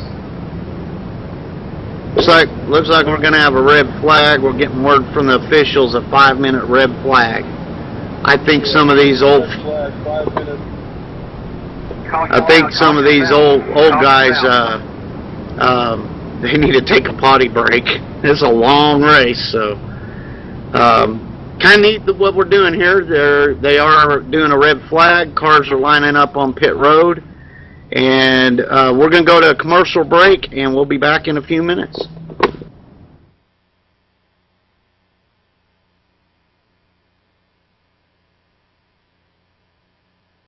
Looks like we're going to have a red flag. We're getting word from the officials, a 5-minute red flag. I think some of these old guys they need to take a potty break. It's a long race, so kind of neat what we're doing here. They are doing a red flag. Cars are lining up on pit road, and we're going to go to a commercial break, and we'll be back in a few minutes.